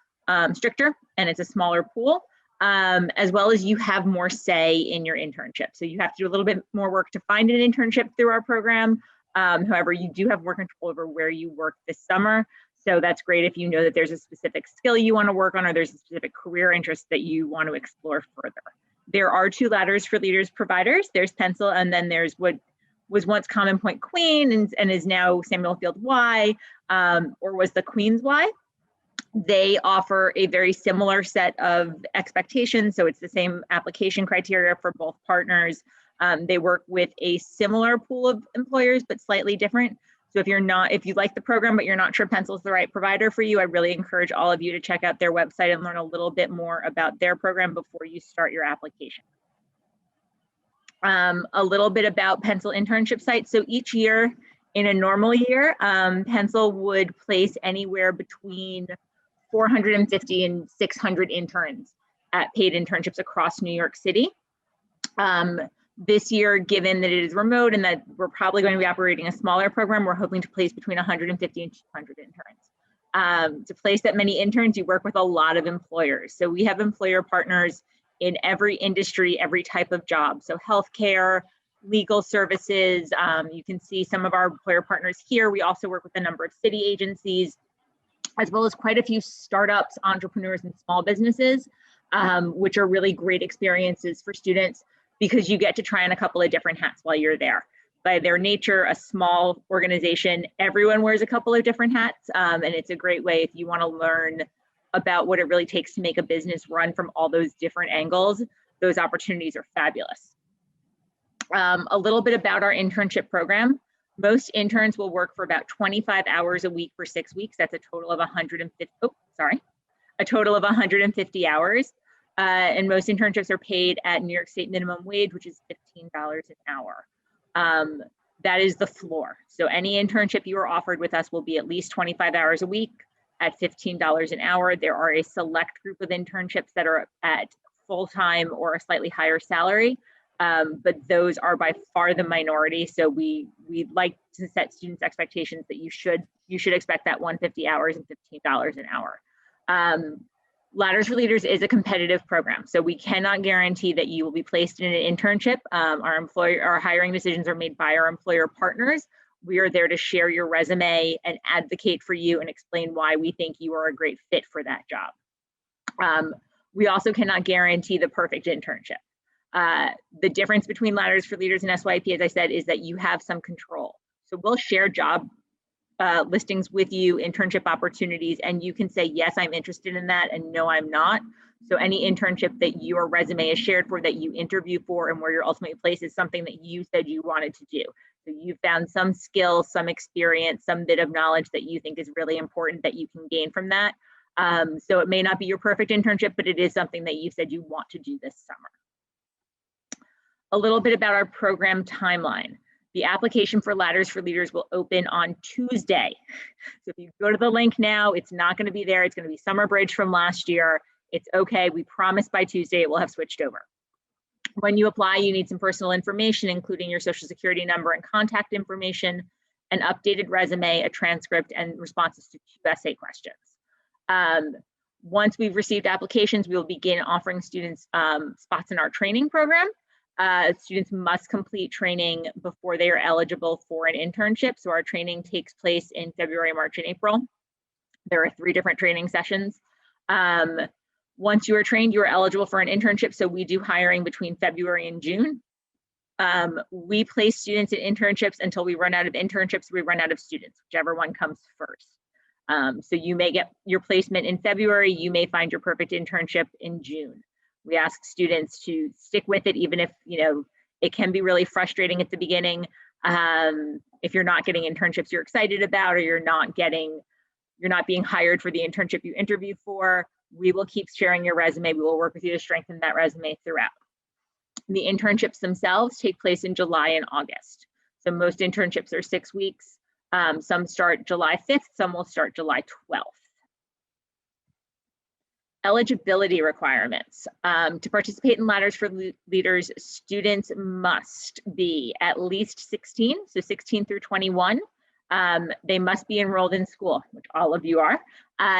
stricter and it's a smaller pool, as well as you have more say in your internship. So you have to do a little bit more work to find an internship through our program. However, you do have more control over where you work this summer. So that's great if you know that there's a specific skill you want to work on or there's a specific career interest that you want to explore further. There are two Ladders for Leaders providers. There's Pencil, and then there's what was once Common Point Queen and is now Samuel Field Y, or was the Queen's Y. They offer a very similar set of expectations. So it's the same application criteria for both partners. They work with a similar pool of employers, but slightly different. So if you like the program, but you're not sure Pencil is the right provider for you, I really encourage all of you to check out their website and learn a little bit more about their program before you start your application. A little bit about Pencil internship sites. So each year, in a normal year, Pencil would place anywhere between 450 and 600 interns at paid internships across New York City. This year, given that it is remote and that we're probably going to be operating a smaller program, we're hoping to place between 150 and 200 interns. To place that many interns, you work with a lot of employers. So we have employer partners in every industry, every type of job. So healthcare, legal services, you can see some of our employer partners here. We also work with a number of city agencies, as well as quite a few startups, entrepreneurs, and small businesses, which are really great experiences for students because you get to try on a couple of different hats while you're there. By their nature, a small organization, everyone wears a couple of different hats, and it's a great way if you want to learn about what it really takes to make a business run from all those different angles. Those opportunities are fabulous. A little bit about our internship program. Most interns will work for about 25 hours a week for 6 weeks. That's a total of 150 hours. And most internships are paid at New York State minimum wage, which is $15 an hour. That is the floor. So any internship you are offered with us will be at least 25 hours a week at $15 an hour. There are a select group of internships that are at full-time or a slightly higher salary, but those are by far the minority. So we like to set students' expectations that you should expect that 150 hours and $15 an hour. Ladders for Leaders is a competitive program, so we cannot guarantee that you will be placed in an internship. Our hiring decisions are made by our employer partners. We are there to share your resume and advocate for you and explain why we think you are a great fit for that job. We also cannot guarantee the perfect internship. The difference between Ladders for Leaders and SYEP, as I said, is that you have some control. So we'll share job listings with you, internship opportunities, and you can say, yes, I'm interested in that, and no, I'm not. So any internship that your resume is shared for, that you interview for, and where you're ultimately placed is something that you said you wanted to do. So you found some skill, some experience, some bit of knowledge that you think is really important that you can gain from that. So it may not be your perfect internship, but it is something that you said you want to do this summer. A little bit about our program timeline. The application for Ladders for Leaders will open on Tuesday. So if you go to the link now, it's not going to be there. It's going to be Summer Bridge from last year. It's okay. We promise by Tuesday it will have switched over. When you apply, you need some personal information, including your social security number and contact information, an updated resume, a transcript, and responses to 2 essay questions. Once we've received applications, we will begin offering students spots in our training program. Students must complete training before they are eligible for an internship. So our training takes place in February, March, and April. There are 3 different training sessions. Once you are trained, you are eligible for an internship. So we do hiring between February and June. We place students in internships until we run out of internships, we run out of students, whichever one comes first. So you may get your placement in February, you may find your perfect internship in June. We ask students to stick with it, even if, it can be really frustrating at the beginning. If you're not getting internships you're excited about, or you're not being hired for the internship you interviewed for, we will keep sharing your resume. We will work with you to strengthen that resume throughout. The internships themselves take place in July and August. So most internships are 6 weeks. Some start July 5th, some will start July 12th. Eligibility requirements. To participate in Ladders for Leaders, students must be at least 16, so 16 through 21. They must be enrolled in school, which all of you are.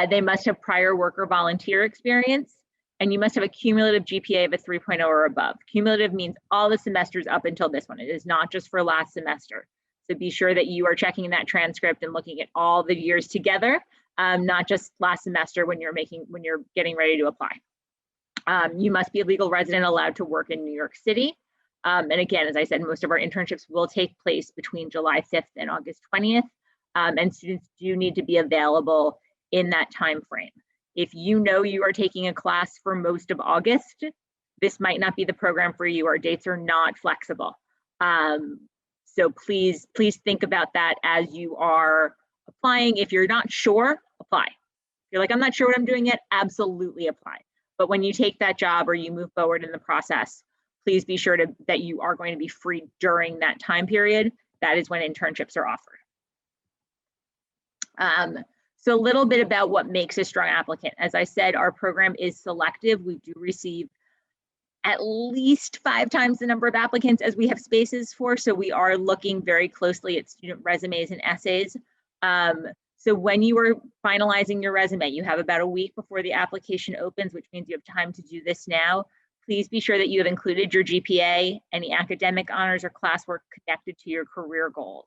They must have prior work or volunteer experience, and you must have a cumulative GPA of a 3.0 or above. Cumulative means all the semesters up until this one. It is not just for last semester. So be sure that you are checking that transcript and looking at all the years together, not just last semester when you're getting ready to apply. You must be a legal resident allowed to work in New York City. And again, as I said, most of our internships will take place between July 5th and August 20th. And students do need to be available in that time frame. If you know you are taking a class for most of August, this might not be the program for you. Our dates are not flexible. So please think about that as you are applying. If you're not sure, apply. If you're like, I'm not sure what I'm doing yet, absolutely apply. But when you take that job or you move forward in the process, please be sure that you are going to be free during that time period. That is when internships are offered. So a little bit about what makes a strong applicant. As I said, our program is selective. We do receive at least 5 times the number of applicants as we have spaces for. So we are looking very closely at student resumes and essays. So when you are finalizing your resume, you have about a week before the application opens, which means you have time to do this now. Please be sure that you have included your GPA, any academic honors or classwork connected to your career goals.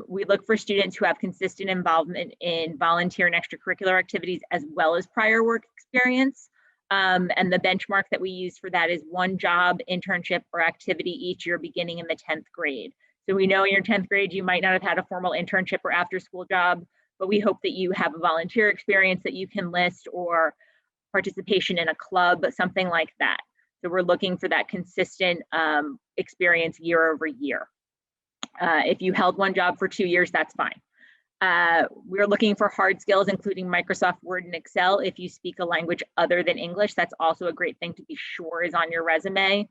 We look for students who have consistent involvement in volunteer and extracurricular activities as well as prior work experience. And the benchmark that we use for that is 1 job, internship, or activity each year beginning in the 10th grade. So we know in your 10th grade, you might not have had a formal internship or after school job, but we hope that you have a volunteer experience that you can list or participation in a club, something like that. So we're looking for that consistent experience year over year. If you held 1 job for 2 years, that's fine. We're looking for hard skills, including Microsoft Word and Excel. If you speak a language other than English, that's also a great thing to be sure is on your resume.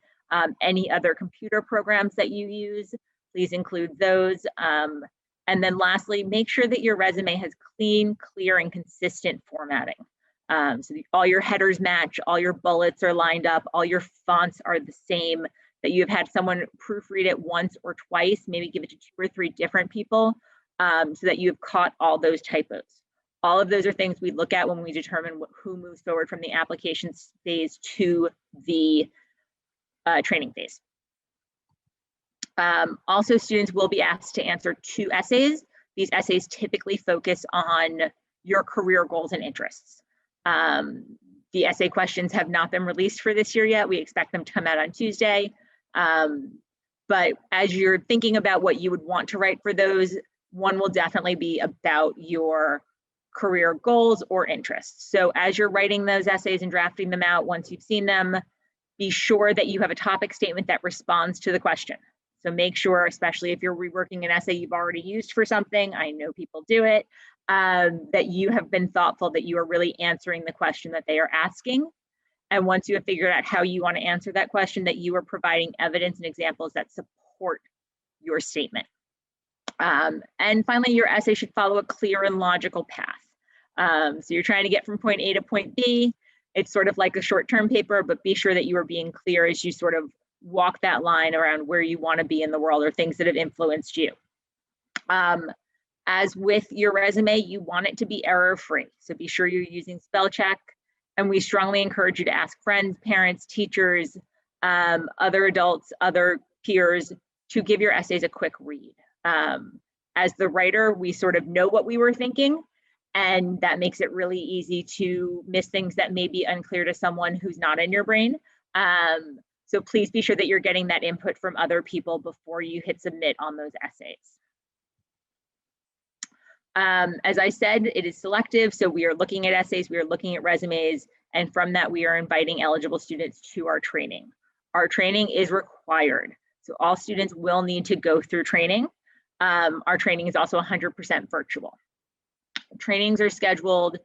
Any other computer programs that you use, please include those. And then lastly, make sure that your resume has clean, clear, and consistent formatting. So all your headers match, all your bullets are lined up, all your fonts are the same, that you've had someone proofread it once or twice, maybe give it to 2 or 3 different people, so that you've caught all those typos. All of those are things we look at when we determine who moves forward from the application phase to the training phase. Also, students will be asked to answer 2 essays. These essays typically focus on your career goals and interests. The essay questions have not been released for this year yet. We expect them to come out on Tuesday. But as you're thinking about what you would want to write for those, one will definitely be about your career goals or interests. So as you're writing those essays and drafting them out, once you've seen them, be sure that you have a topic statement that responds to the question. So make sure, especially if you're reworking an essay you've already used for something, I know people do it, that you have been thoughtful, that you are really answering the question that they are asking. And once you have figured out how you want to answer that question, that you are providing evidence and examples that support your statement. And finally, your essay should follow a clear and logical path. So you're trying to get from point A to point B. It's sort of like a short-term paper, but be sure that you are being clear as you sort of walk that line around where you want to be in the world or things that have influenced you. As with your resume, you want it to be error-free. So be sure you're using spell check. And we strongly encourage you to ask friends, parents, teachers, other adults, other peers to give your essays a quick read. As the writer, we sort of know what we were thinking, and that makes it really easy to miss things that may be unclear to someone who's not in your brain. So please be sure that you're getting that input from other people before you hit submit on those essays. As I said, it is selective, so we are looking at essays, we are looking at resumes, and from that we are inviting eligible students to our training. Our training is required, so all students will need to go through training. Our training is also 100% virtual. Trainings are scheduled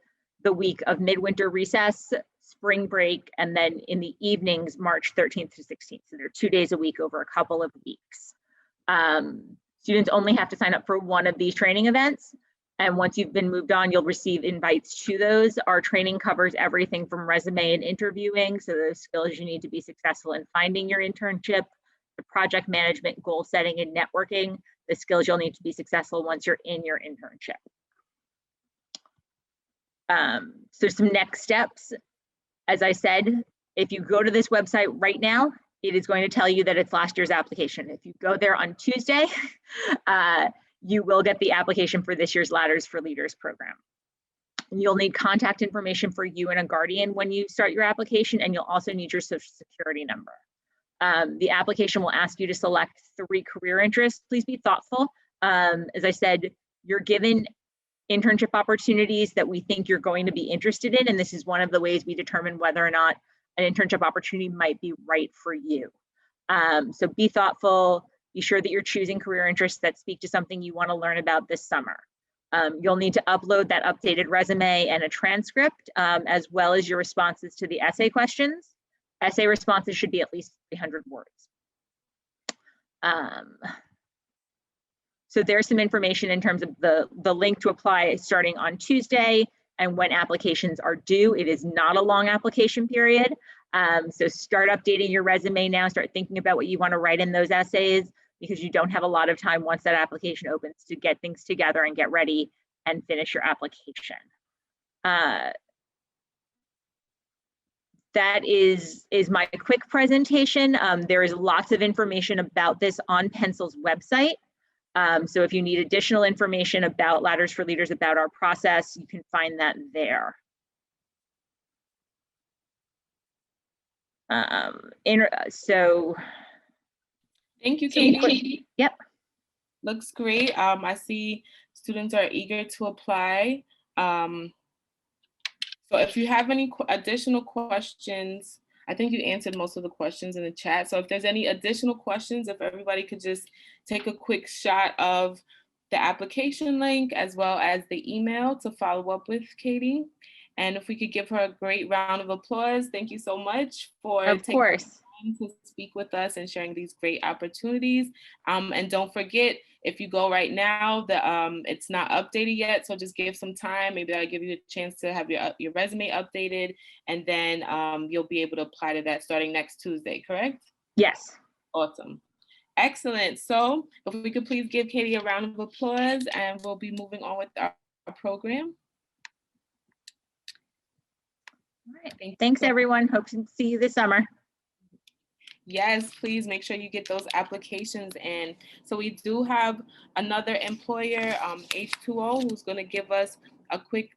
the week of midwinter recess, spring break, and then in the evenings, March 13th to 16th. So they're 2 days a week over a couple of weeks. Students only have to sign up for one of these training events. And once you've been moved on, you'll receive invites to those. Our training covers everything from resume and interviewing. So those skills you need to be successful in finding your internship, the project management, goal setting, and networking, the skills you'll need to be successful once you're in your internship. So some next steps, as I said, if you go to this website right now, it is going to tell you that it's last year's application. If you go there on Tuesday, you will get the application for this year's Ladders for Leaders program. And you'll need contact information for you and a guardian when you start your application, and you'll also need your social security number. The application will ask you to select 3 career interests. Please be thoughtful. As I said, you're given internship opportunities that we think you're going to be interested in, and this is one of the ways we determine whether or not an internship opportunity might be right for you. So be thoughtful, be sure that you're choosing career interests that speak to something you want to learn about this summer. You'll need to upload that updated resume and a transcript, as well as your responses to the essay questions. Essay responses should be at least 300 words. So there's some information in terms of the link to apply starting on Tuesday and when applications are due. It is not a long application period. So start updating your resume now, start thinking about what you want to write in those essays, because you don't have a lot of time once that application opens to get things together and get ready and finish your application. That is my quick presentation. There is lots of information about this on Pencil's website. So if you need additional information about Ladders for Leaders, about our process, you can find that there. So thank you, Katie. Yep. Looks great. I see students are eager to apply. So if you have any additional questions, I think you answered most of the questions in the chat. So if there's any additional questions, if everybody could just take a quick shot of the application link as well as the email to follow up with Katie. And if we could give her a great round of applause. Thank you so much for taking the time to speak with us and sharing these great opportunities. And don't forget, if you go right now, it's not updated yet, so just give some time. Maybe that'll give you a chance to have your resume updated, and then you'll be able to apply to that starting next Tuesday, correct? Yes. Awesome. Excellent. So if we could please give Katie a round of applause, and we'll be moving on with our program. All right. Thanks, everyone. Hope to see you this summer. Yes, please make sure you get those applications in. So we do have another employer, H20, who's going to give us a quick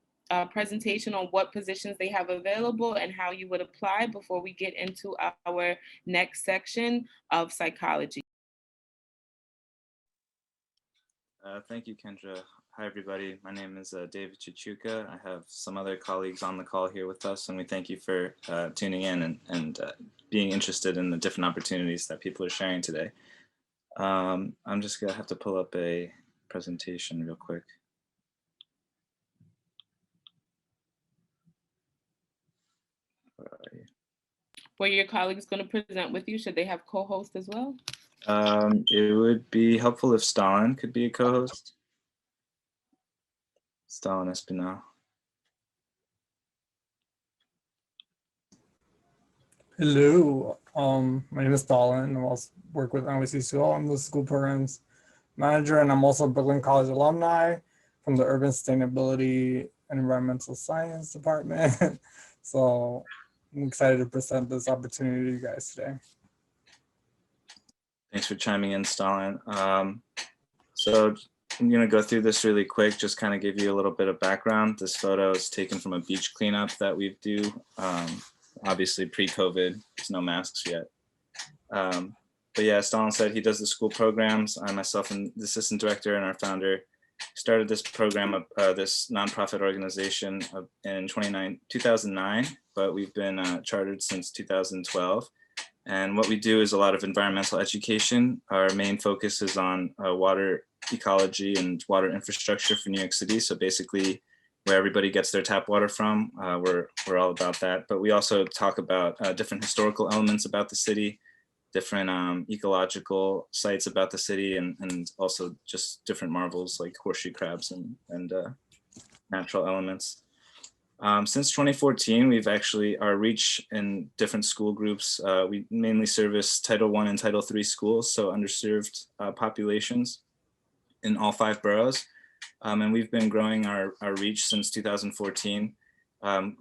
presentation on what positions they have available and how you would apply before we get into our next section of psychology. Thank you, Kendra. Hi, everybody. My name is David Chichuka. I have some other colleagues on the call here with us, and we thank you for tuning in and being interested in the different opportunities that people are sharing today. I'm just gonna have to pull up a presentation real quick. Where are you? Were your colleagues going to present with you? Should they have co-host as well? It would be helpful if Stalin could be a co-host. Stalin Espinal. Hello, my name is Stalin. I also work with NYC School. I'm the school programs manager, and I'm also a Brooklyn College alumni from the Urban Sustainability and Environmental Science Department. So I'm excited to present this opportunity to you guys today. Thanks for chiming in, Stalin. So I'm gonna go through this really quick, just kind of give you a little bit of background. This photo is taken from a beach cleanup that we do. Obviously pre-COVID, there's no masks yet. But yeah, Stalin said he does the school programs. I myself am the assistant director and our founder started this program, this nonprofit organization in 2009, but we've been chartered since 2012. And what we do is a lot of environmental education. Our main focus is on water ecology and water infrastructure for New York City. So basically where everybody gets their tap water from, we're all about that. But we also talk about different historical elements about the city, different ecological sites about the city, and also just different marvels like horseshoe crabs and natural elements. Since 2014, we've actually, our reach in different school groups, we mainly service Title I and Title III schools, so underserved populations in all 5 boroughs. And we've been growing our reach since 2014,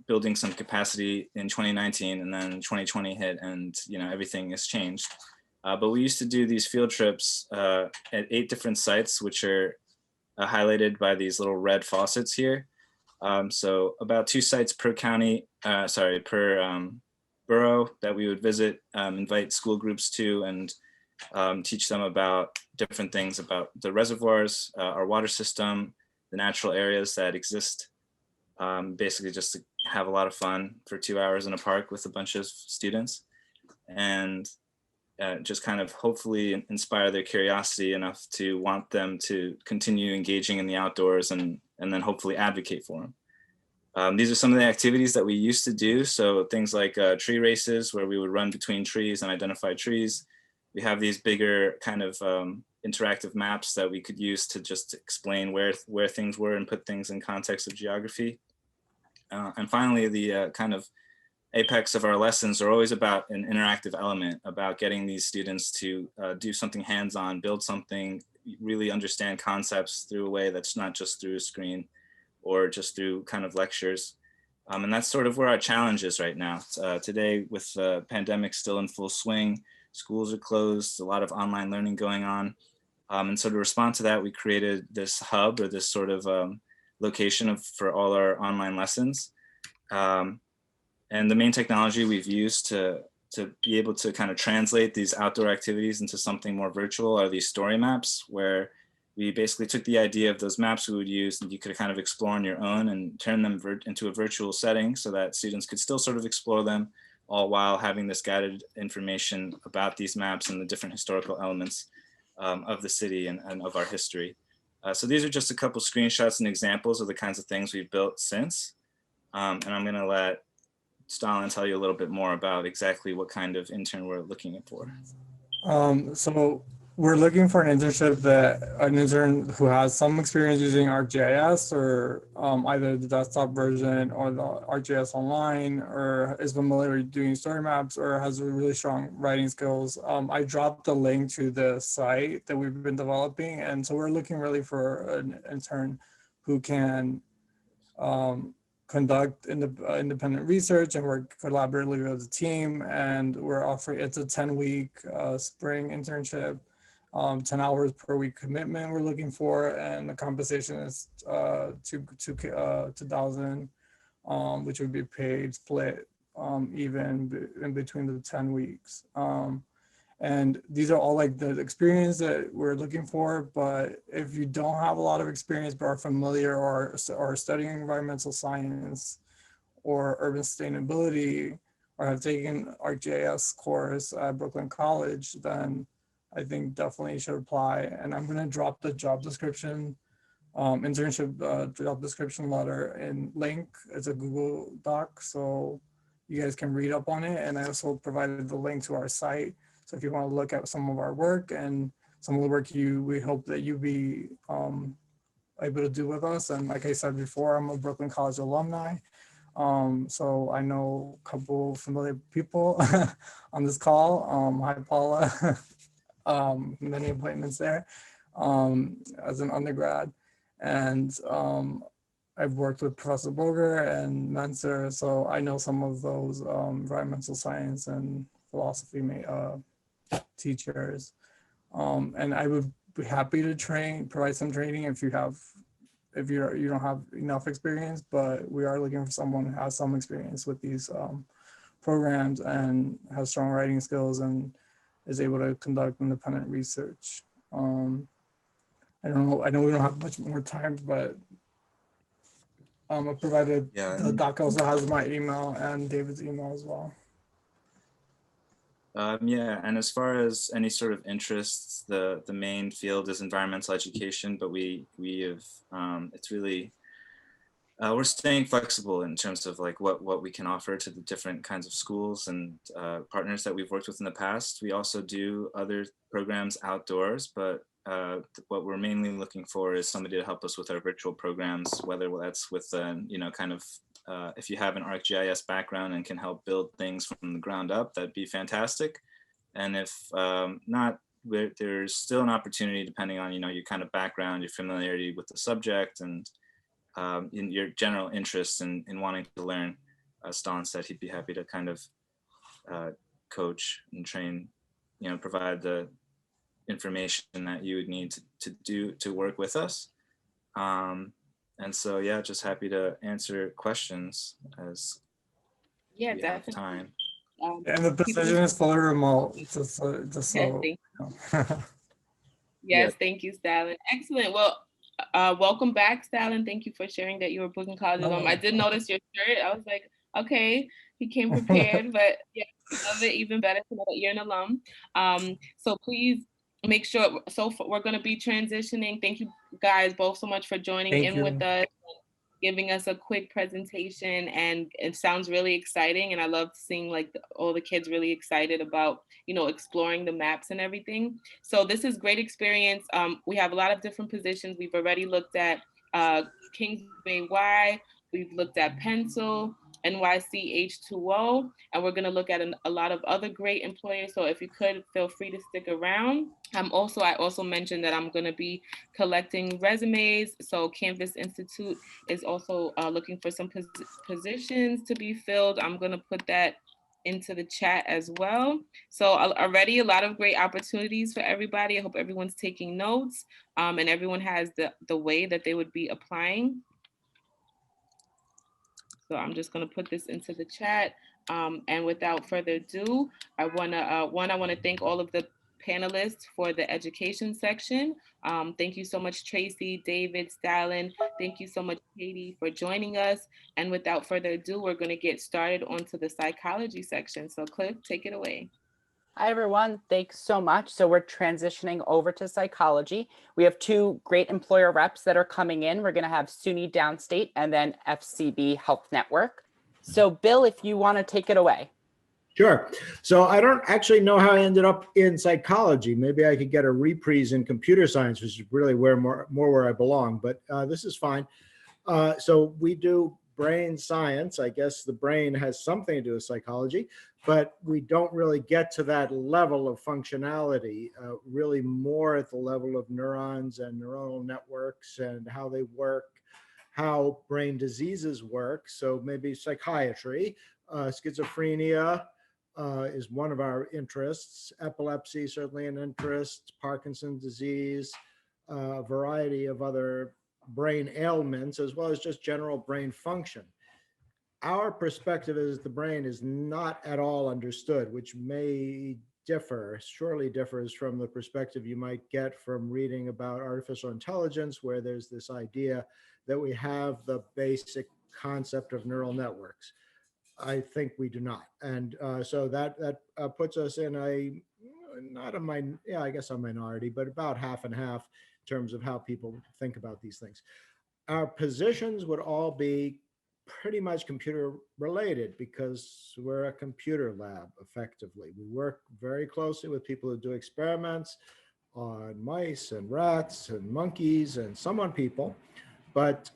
building some capacity in 2019, and then 2020 hit, and everything has changed. But we used to do these field trips at 8 different sites, which are highlighted by these little red faucets here. So about 2 sites per county, per borough that we would visit, invite school groups to, and teach them about different things about the reservoirs, our water system, the natural areas that exist. Basically just to have a lot of fun for 2 hours in a park with a bunch of students, and just kind of hopefully inspire their curiosity enough to want them to continue engaging in the outdoors, and then hopefully advocate for them. These are some of the activities that we used to do. So things like tree races, where we would run between trees and identify trees. We have these bigger kind of interactive maps that we could use to just explain where things were and put things in context of geography. And finally, the kind of apex of our lessons are always about an interactive element, about getting these students to do something hands-on, build something, really understand concepts through a way that's not just through a screen or just through kind of lectures. And that's sort of where our challenge is right now. Today, with the pandemic still in full swing, schools are closed, a lot of online learning going on. And so to respond to that, we created this hub, or this sort of location for all our online lessons. And the main technology we've used to be able to kind of translate these outdoor activities into something more virtual are these story maps, where we basically took the idea of those maps we would use and you could kind of explore on your own and turn them into a virtual setting so that students could still sort of explore them, all while having this guided information about these maps and the different historical elements of the city and of our history. So these are just a couple screenshots and examples of the kinds of things we've built since. And I'm gonna let Stalin tell you a little bit more about exactly what kind of intern we're looking for. So we're looking for an intern who has some experience using ArcGIS, or either the desktop version or the ArcGIS Online, or is familiar with doing story maps, or has really strong writing skills. I dropped the link to the site that we've been developing, and so we're looking really for an intern who can conduct independent research and work collaboratively with the team. And we're offering, it's a 10-week spring internship, 10 hours per week commitment we're looking for, and the compensation is $2,000, which would be paid split even in between the 10 weeks. And these are all like the experience that we're looking for. But if you don't have a lot of experience but are familiar or studying environmental science or urban sustainability, or have taken ArcGIS course at Brooklyn College, then I think definitely you should apply. And I'm gonna drop the job description, internship job description letter in link. It's a Google Doc, so you guys can read up on it. And I also provided the link to our site. So if you want to look at some of our work and some of the work we hope that you be able to do with us. And like I said before, I'm a Brooklyn College alumni. So I know a couple familiar people on this call. Hi, Paula. Many appointments there as an undergrad. And I've worked with Professor Boger and Menser, so I know some of those environmental science and philosophy teachers. And I would be happy to provide some training if you don't have enough experience, but we are looking for someone who has some experience with these programs and has strong writing skills and is able to conduct independent research. I know we don't have much more time, but I provided, the doc also has my email and David's email as well. Yeah, and as far as any sort of interests, the main field is environmental education, but we have, it's really We're staying flexible in terms of like what we can offer to the different kinds of schools and partners that we've worked with in the past. We also do other programs outdoors, but what we're mainly looking for is somebody to help us with our virtual programs, whether that's with, you know, kind of, if you have an ArcGIS background and can help build things from the ground up, that'd be fantastic. And if not, there's still an opportunity depending on, you know, your kind of background, your familiarity with the subject, and in your general interest in wanting to learn. Stalin said he'd be happy to kind of coach and train, you know, provide the information that you would need to work with us. And so, yeah, just happy to answer questions as we have definitely. time. And the position is fully remote, just so Yes, Yeah. thank you, Stalin. Excellent. Well, welcome back, Stalin. Thank you for sharing that you were Brooklyn College alum. I did notice your shirt. I was like, okay, he came prepared, but yeah, I love it even better to know that you're an alum. So please make sure, we're going to be transitioning. Thank you guys both so much for joining in with us, giving us a quick presentation, and it sounds really exciting. And I love seeing like all the kids really excited about, you know, exploring the maps and everything. So this is great experience. We have a lot of different positions. We've already looked at Kings Bay Y, we've looked at Pencil, NYC H20, and we're going to look at a lot of other great employers. So if you could, feel free to stick around. I also mentioned that I'm going to be collecting resumes. So Canvas Institute is also looking for some positions to be filled. I'm going to put that into the chat as well. So already a lot of great opportunities for everybody. I hope everyone's taking notes, and everyone has the way that they would be applying. So I'm just going to put this into the chat. And without further ado, I want to thank all of the panelists for the education section. Thank you so much, Tracy, David, Stalin. Thank you so much, Katie, for joining us. And without further ado, we're going to get started onto the psychology section. So Cliff, take it away. Hi, everyone. Thanks so much. So we're transitioning over to psychology. We have two great employer reps that are coming in. We're going to have SUNY Downstate and then FCB Health Network. So Bill, if you want to take it away. Sure. So I don't actually know how I ended up in psychology. Maybe I could get a reprise in computer science, which is really more where I belong, but this is fine. So we do brain science. I guess the brain has something to do with psychology, but we don't really get to that level of functionality, really more at the level of neurons and neuronal networks and how they work, how brain diseases work. So maybe psychiatry, schizophrenia is one of our interests, epilepsy, certainly an interest, Parkinson's disease, a variety of other brain ailments, as well as just general brain function. Our perspective is the brain is not at all understood, which may differ, surely differs from the perspective you might get from reading about artificial intelligence, where there's this idea that we have the basic concept of neural networks. I think we do not. And so that puts us in a I guess a minority, but about half and half in terms of how people think about these things. Our positions would all be pretty much computer related because we're a computer lab effectively. We work very closely with people who do experiments on mice and rats and monkeys and some on people. But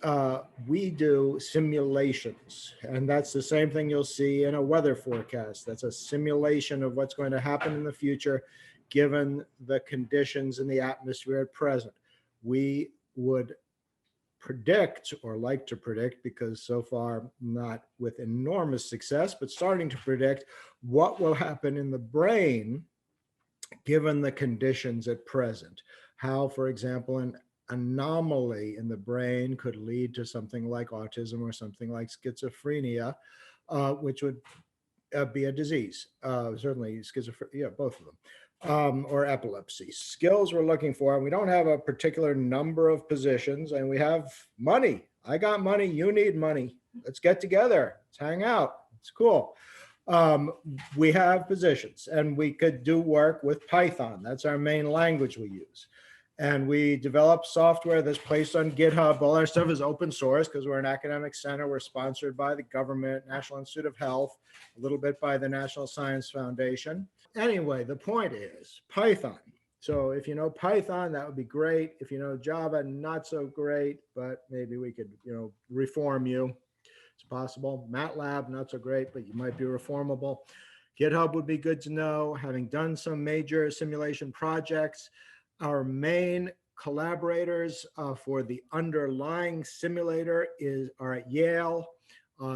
we do simulations, and that's the same thing you'll see in a weather forecast. That's a simulation of what's going to happen in the future, given the conditions in the atmosphere at present. We would predict, or like to predict, because so far not with enormous success, but starting to predict what will happen in the brain given the conditions at present. How, for example, an anomaly in the brain could lead to something like autism or something like schizophrenia, which would be a disease. Certainly schizophrenia, yeah, both of them, or epilepsy. Skills we're looking for, and we don't have a particular number of positions, and we have money. I got money, you need money. Let's get together, let's hang out, it's cool. We have positions, and we could do work with Python. That's our main language we use. And we develop software that's placed on GitHub. All our stuff is open source because we're an academic center. We're sponsored by the government, National Institute of Health, a little bit by the National Science Foundation. Anyway, the point is Python. So if you know Python, that would be great. If you know Java, not so great, but maybe we could, reform you. It's possible. MATLAB, not so great, but you might be reformable. GitHub would be good to know. Having done some major simulation projects, our main collaborators for the underlying simulator are at Yale.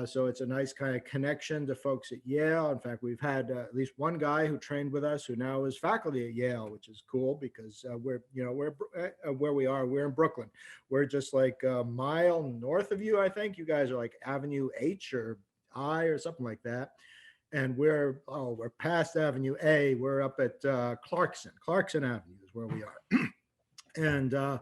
So it's a nice kind of connection to folks at Yale. In fact, we've had at least one guy who trained with us who now is faculty at Yale, which is cool because we're where we are. We're in Brooklyn. We're just like a mile north of you, I think. You guys are like Avenue H or I or something like that. And we're past Avenue A. We're up at Clarkson Avenue is where we are. And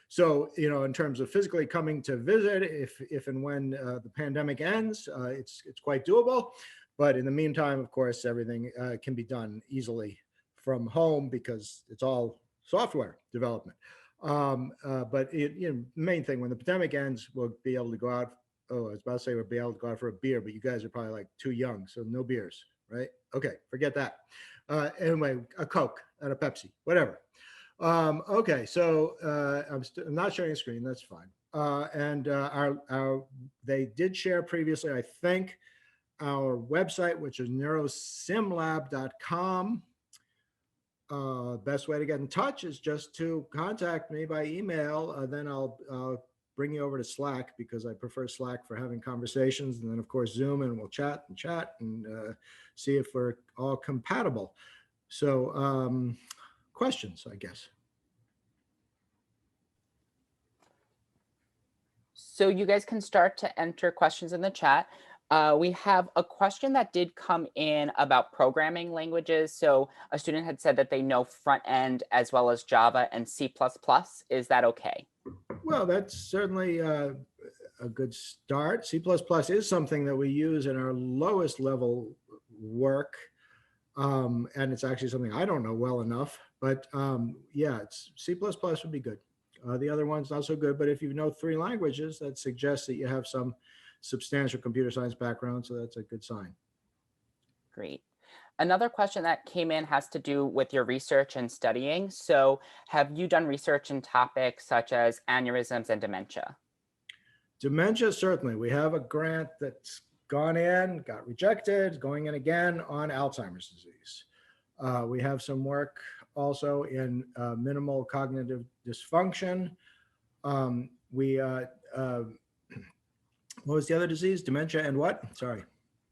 so, in terms of physically coming to visit, if and when the pandemic ends, it's quite doable. But in the meantime, of course, everything can be done easily from home because it's all software development. But the main thing, when the pandemic ends, we'll be able to go out. Oh, I was about to say we'll be able to go out for a beer, but you guys are probably like too young, so no beers, right? Okay, forget that. Anyway, a Coke and a Pepsi, whatever. Okay, so I'm not sharing a screen. That's fine. They did share previously, I think, our website, which is neurosimlab.com. Best way to get in touch is just to contact me by email. Then I'll bring you over to Slack because I prefer Slack for having conversations. And then, of course, Zoom, and we'll chat and see if we're all compatible. So questions, I guess. So you guys can start to enter questions in the chat. We have a question that did come in about programming languages. So a student had said that they know front end as well as Java and C++. Is that okay? Well, that's certainly a good start. C++ is something that we use in our lowest level work. And it's actually something I don't know well enough, but yeah, C++ would be good. The other one's not so good, but if you know 3 languages, that suggests that you have some substantial computer science background, so that's a good sign. Great. Another question that came in has to do with your research and studying. So have you done research in topics such as aneurysms and dementia? Dementia, certainly. We have a grant that's gone in, got rejected, going in again on Alzheimer's disease. We have some work also in minimal cognitive dysfunction. What was the other disease? Dementia and what? Sorry.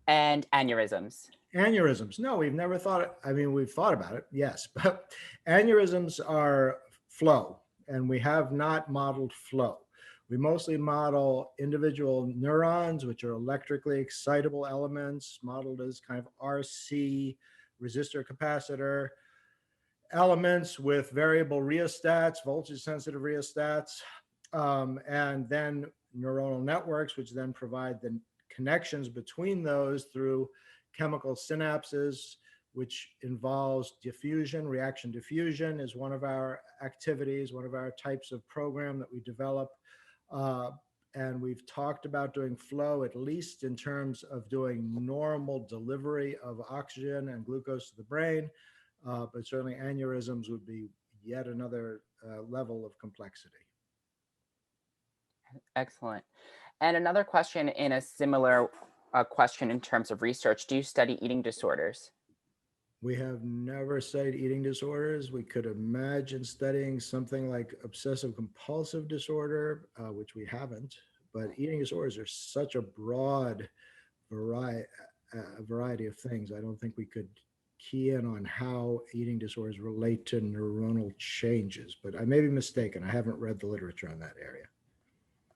And aneurysms. Aneurysms. No, we've never thought, we've thought about it, yes, but aneurysms are flow, and we have not modeled flow. We mostly model individual neurons, which are electrically excitable elements, modeled as kind of RC, resistor capacitor, elements with variable rheostats, voltage sensitive rheostats, and then neuronal networks, which then provide the connections between those through chemical synapses, which involves diffusion. Reaction diffusion is one of our activities, one of our types of program that we develop. And we've talked about doing flow, at least in terms of doing normal delivery of oxygen and glucose to the brain. But certainly aneurysms would be yet another level of complexity. Excellent. And another question in a similar question in terms of research, do you study eating disorders? We have never studied eating disorders. We could imagine studying something like obsessive compulsive disorder, which we haven't, but eating disorders are such a broad variety of things. I don't think we could key in on how eating disorders relate to neuronal changes, but I may be mistaken. I haven't read the literature on that area.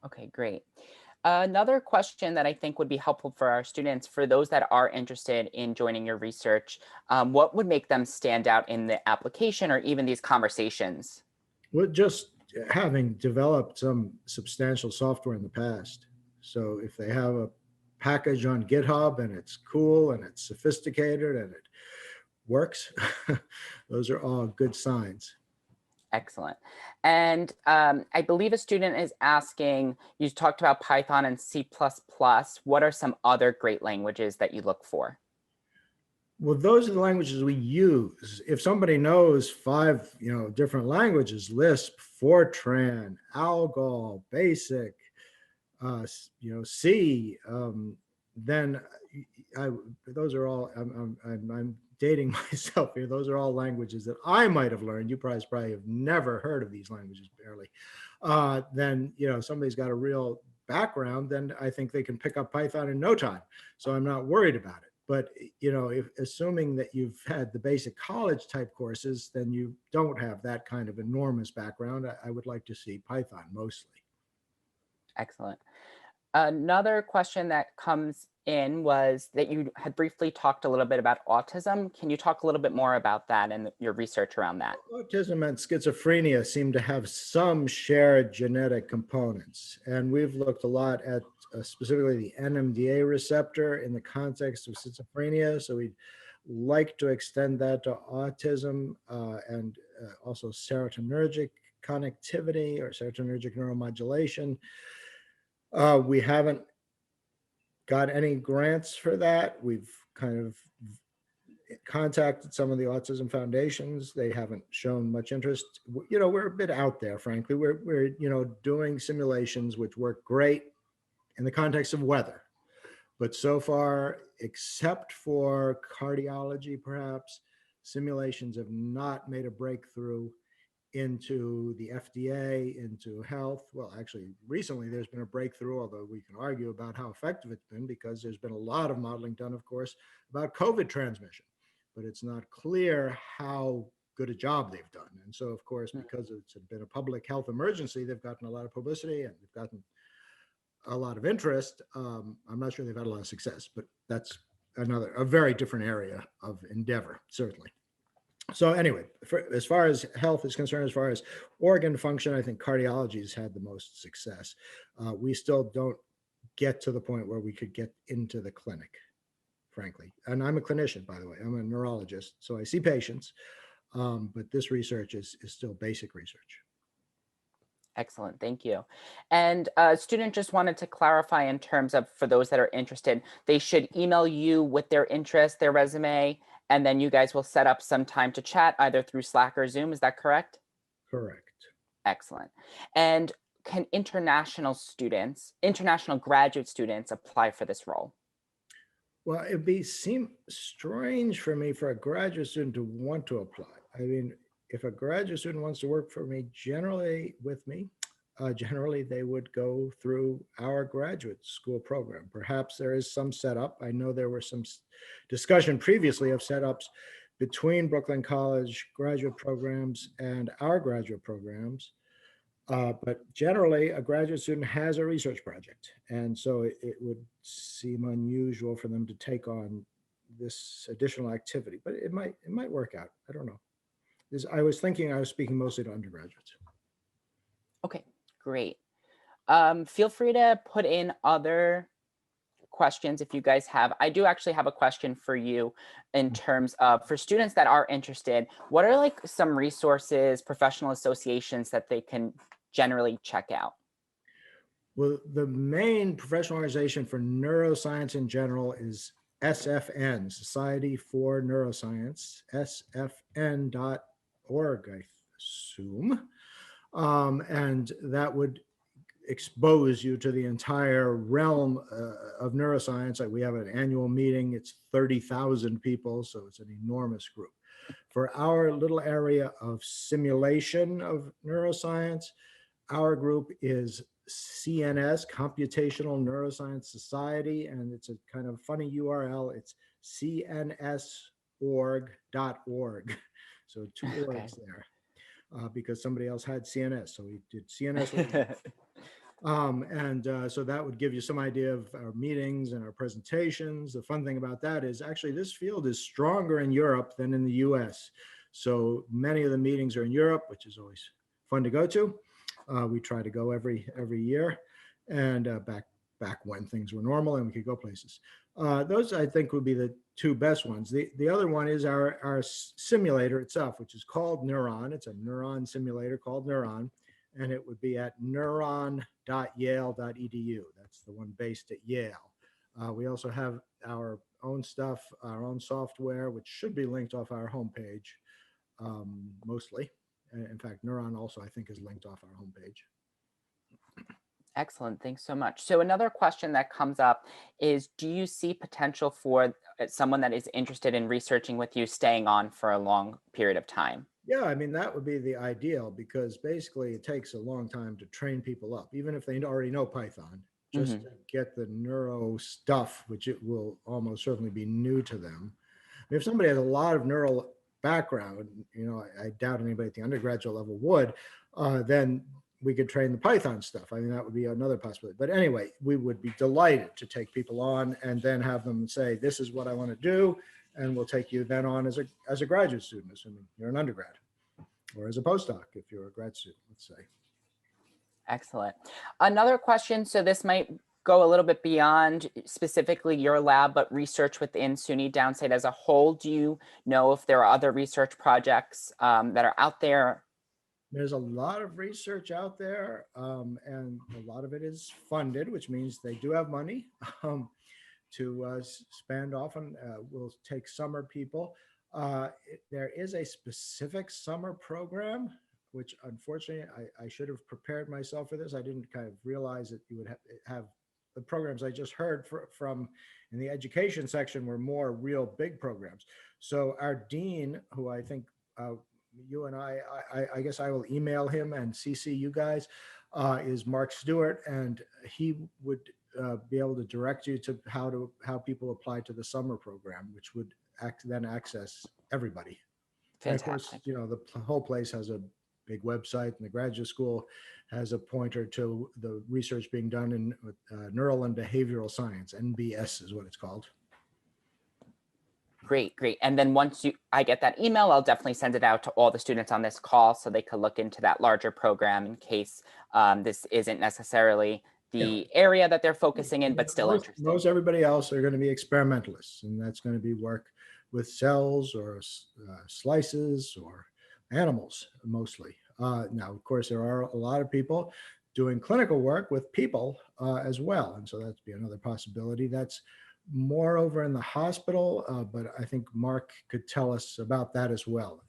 Okay, great. Another question that I think would be helpful for our students, for those that are interested in joining your research, what would make them stand out in the application or even these conversations? Well, just having developed some substantial software in the past. So if they have a package on GitHub and it's cool and it's sophisticated and it works, those are all good signs. Excellent. And I believe a student is asking, you talked about Python and C++. What are some other great languages that you look for? Well, those are the languages we use. If somebody knows 5, different languages, Lisp, Fortran, Algol, Basic, C, then those are all, I'm dating myself here. Those are all languages that I might have learned. You probably have never heard of these languages, barely. Then, somebody's got a real background, then I think they can pick up Python in no time. So I'm not worried about it. But, if assuming that you've had the basic college type courses, then you don't have that kind of enormous background. I would like to see Python mostly. Excellent. Another question that comes in was that you had briefly talked a little bit about autism. Can you talk a little bit more about that and your research around that? Autism and schizophrenia seem to have some shared genetic components. And we've looked a lot at specifically the NMDA receptor in the context of schizophrenia. So we'd like to extend that to autism and also serotonergic connectivity or serotonergic neuromodulation. We haven't got any grants for that. We've kind of contacted some of the autism foundations. They haven't shown much interest. We're a bit out there, frankly. We're doing simulations which work great in the context of weather. But so far, except for cardiology, perhaps, simulations have not made a breakthrough into the FDA, into health. Well, actually, recently there's been a breakthrough, although we can argue about how effective it's been because there's been a lot of modeling done, of course, about COVID transmission. But it's not clear how good a job they've done. And so, of course, because it's been a public health emergency, they've gotten a lot of publicity and they've gotten a lot of interest. I'm not sure they've had a lot of success, but that's a very different area of endeavor, certainly. So anyway, as far as health is concerned, as far as organ function, I think cardiology has had the most success. We still don't get to the point where we could get into the clinic, frankly. And I'm a clinician, by the way. I'm a neurologist, so I see patients, but this research is still basic research. Excellent, thank you. And a student just wanted to clarify in terms of, for those that are interested, they should email you with their interest, their resume, and then you guys will set up some time to chat either through Slack or Zoom. Is that correct? Correct. Excellent. And can international graduate students apply for this role? Well, seem strange for me for a graduate student to want to apply. I mean, if a graduate student wants to work for me, generally they would go through our graduate school program. Perhaps there is some setup. I know there were some discussion previously of setups between Brooklyn College graduate programs and our graduate programs. But generally, a graduate student has a research project. And so it would seem unusual for them to take on this additional activity, but it might work out. I don't know. I was speaking mostly to undergraduates. Okay, great. Feel free to put in other questions if you guys have. I do actually have a question for you in terms of, for students that are interested, what are like some resources, professional associations that they can generally check out? Well, the main professional organization for neuroscience in general is SFN, Society for Neuroscience, sfn.org, I assume. And that would expose you to the entire realm of neuroscience. We have an annual meeting. It's 30,000 people, so it's an enormous group. For our little area of simulation of neuroscience, our group is CNS, Computational Neuroscience Society, and it's a kind of funny URL. It's cnsorg.org. So 2 orgs there, because somebody else had CNS, so we did CNS. So that would give you some idea of our meetings and our presentations. The fun thing about that is actually this field is stronger in Europe than in the US. So many of the meetings are in Europe, which is always fun to go to. We try to go every year, and back when things were normal and we could go places. Those I think would be the two best ones. The other one is our simulator itself, which is called Neuron. It's a neuron simulator called Neuron, and it would be at neuron.yale.edu. That's the one based at Yale. We also have our own stuff, our own software, which should be linked off our homepage mostly. In fact, Neuron also, I think, is linked off our homepage. Excellent. Thanks so much. So another question that comes up is, do you see potential for someone that is interested in researching with you staying on for a long period of time? Yeah, I mean, that would be the ideal, because basically it takes a long time to train people up, even if they already know Python, just to get the neuro stuff, which it will almost certainly be new to them. If somebody has a lot of neural background, you know, I doubt anybody at the undergraduate level would, then we could train the Python stuff. I mean, that would be another possibility. But anyway, we would be delighted to take people on and then have them say, this is what I want to do. And we'll take you then on as a graduate student, assuming you're an undergrad, or as a postdoc if you're a grad student, let's say. Excellent. Another question, so this might go a little bit beyond specifically your lab, but research within SUNY Downstate as a whole. Do you know if there are other research projects that are out there? There's a lot of research out there, and a lot of it is funded, which means they do have money to spend. Often we'll take summer people. There is a specific summer program, which unfortunately I should have prepared myself for this. I didn't kind of realize that you would have the programs I just heard from in the education section were more real big programs. So our dean, who I think you and I guess I will email him and CC you guys, is Mark Stewart, and he would be able to direct you to how people apply to the summer program, which would then access everybody. And of course, you know, the whole place has a big website, and the graduate school has a pointer to the research being done in neural and behavioral science. NBS is what it's called. Great, great. And then once I get that email, I'll definitely send it out to all the students on this call so they could look into that larger program in case this isn't necessarily the area that they're focusing in, but still interesting. Most everybody else are going to be experimentalists, and that's going to be work with cells or slices or animals mostly. Now, of course, there are a lot of people doing clinical work with people as well. And so that'd be another possibility. That's more over in the hospital, but I think Mark could tell us about that as well.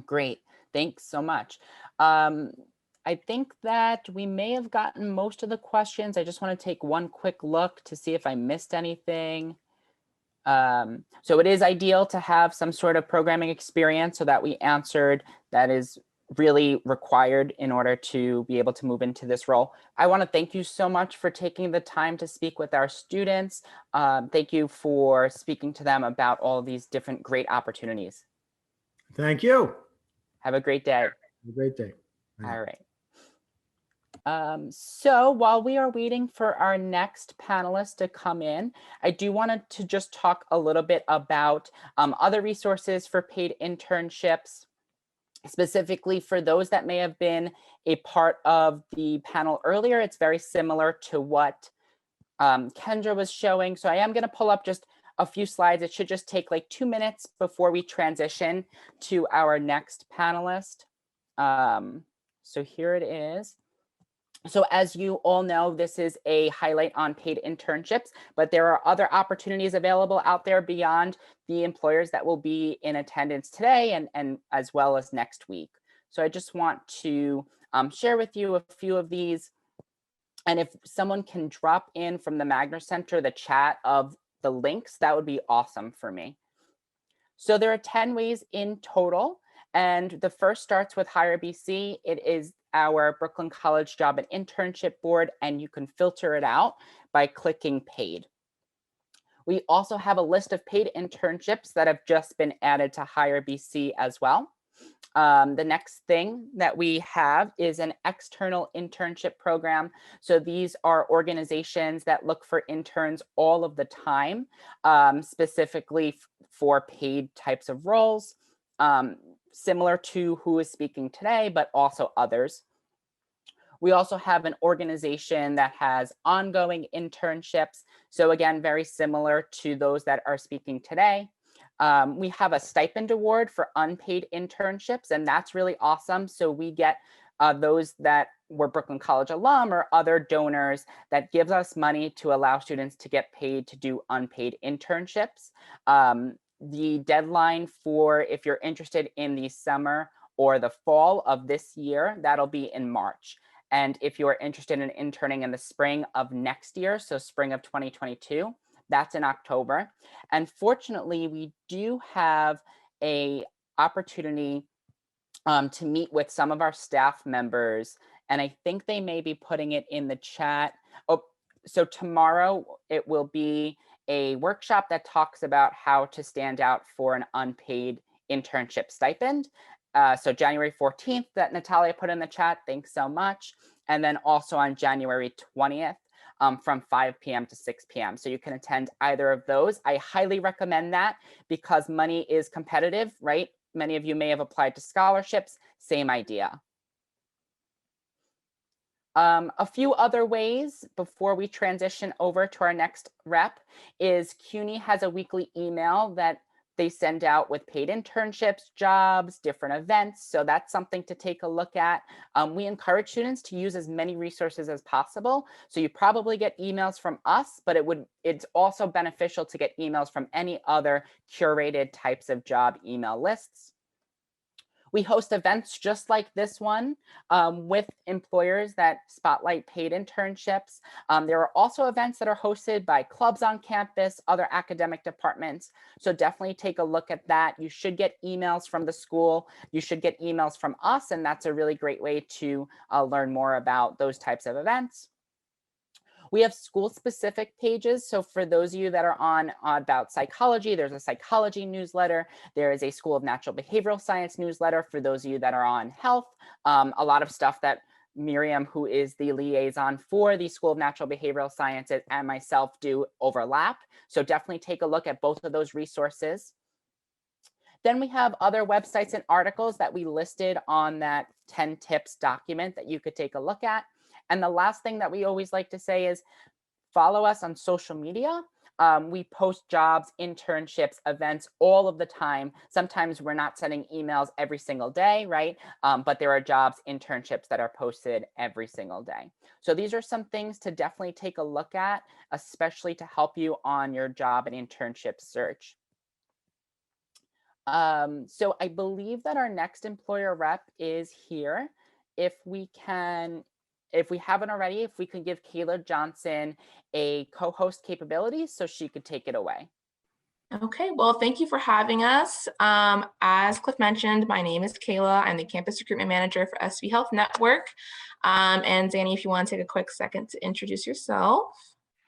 Great. Thanks so much. I think that we may have gotten most of the questions. I just want to take one quick look to see if I missed anything. So it is ideal to have some sort of programming experience, so that we answered that is really required in order to be able to move into this role. I want to thank you so much for taking the time to speak with our students. Thank you for speaking to them about all of these different great opportunities. Thank you. Have a great day. Have a great day. All right. So while we are waiting for our next panelist to come in, I do want to just talk a little bit about other resources for paid internships, specifically for those that may have been a part of the panel earlier. It's very similar to what Kendra was showing. So I am going to pull up just a few slides. It should just take like 2 minutes before we transition to our next panelist. So here it is. So as you all know, this is a highlight on paid internships, but there are other opportunities available out there beyond the employers that will be in attendance today and as well as next week. So I just want to share with you a few of these. And if someone can drop in from the Magner Center the chat of the links, that would be awesome for me. So there are 10 ways in total. And the first starts with Hire BC. It is our Brooklyn College Job and Internship Board, and you can filter it out by clicking paid. We also have a list of paid internships that have just been added to Hire BC as well. The next thing that we have is an external internship program. So these are organizations that look for interns all of the time, specifically for paid types of roles. Similar to who is speaking today, but also others. We also have an organization that has ongoing internships. So again, very similar to those that are speaking today. We have a stipend award for unpaid internships, and that's really awesome. So we get those that were Brooklyn College alum or other donors that gives us money to allow students to get paid to do unpaid internships. The deadline for if you're interested in the summer or the fall of this year, that'll be in March. And if you are interested in interning in the spring of next year, so spring of 2022, that's in October. And fortunately, we do have a opportunity to meet with some of our staff members, and I think they may be putting it in the chat. Oh, so tomorrow it will be a workshop that talks about how to stand out for an unpaid internship stipend. So January 14th that Natalia put in the chat, thanks so much. And then also on January 20th from 5 p.m. to 6 p.m. So you can attend either of those. I highly recommend that because money is competitive, right? Many of you may have applied to scholarships, same idea. A few other ways before we transition over to our next rep is CUNY has a weekly email that they send out with paid internships, jobs, different events. So that's something to take a look at. We encourage students to use as many resources as possible. So you probably get emails from us, but it's also beneficial to get emails from any other curated types of job email lists. We host events just like this one with employers that spotlight paid internships. There are also events that are hosted by clubs on campus, other academic departments. So definitely take a look at that. You should get emails from the school. You should get emails from us, and that's a really great way to learn more about those types of events. We have school-specific pages. So for those of you that are on about psychology, there's a psychology newsletter. There is a School of Natural Behavioral Science newsletter for those of you that are on health. A lot of stuff that Miriam, who is the liaison for the School of Natural Behavioral Sciences, and myself do overlap. So definitely take a look at both of those resources. Then we have other websites and articles that we listed on that 10 tips document that you could take a look at. And the last thing that we always like to say is follow us on social media. We post jobs, internships, events all of the time. Sometimes we're not sending emails every single day, right? But there are jobs, internships that are posted every single day. So these are some things to definitely take a look at, especially to help you on your job and internship search. So I believe that our next employer rep is here. If we haven't already, if we could give Kayla Johnson a co-host capability so she could take it away. Okay, well, thank you for having us. As Cliff mentioned, my name is Kayla. I'm the campus recruitment manager for FCB Health Network. And Danny, if you want to take a quick second to introduce yourself.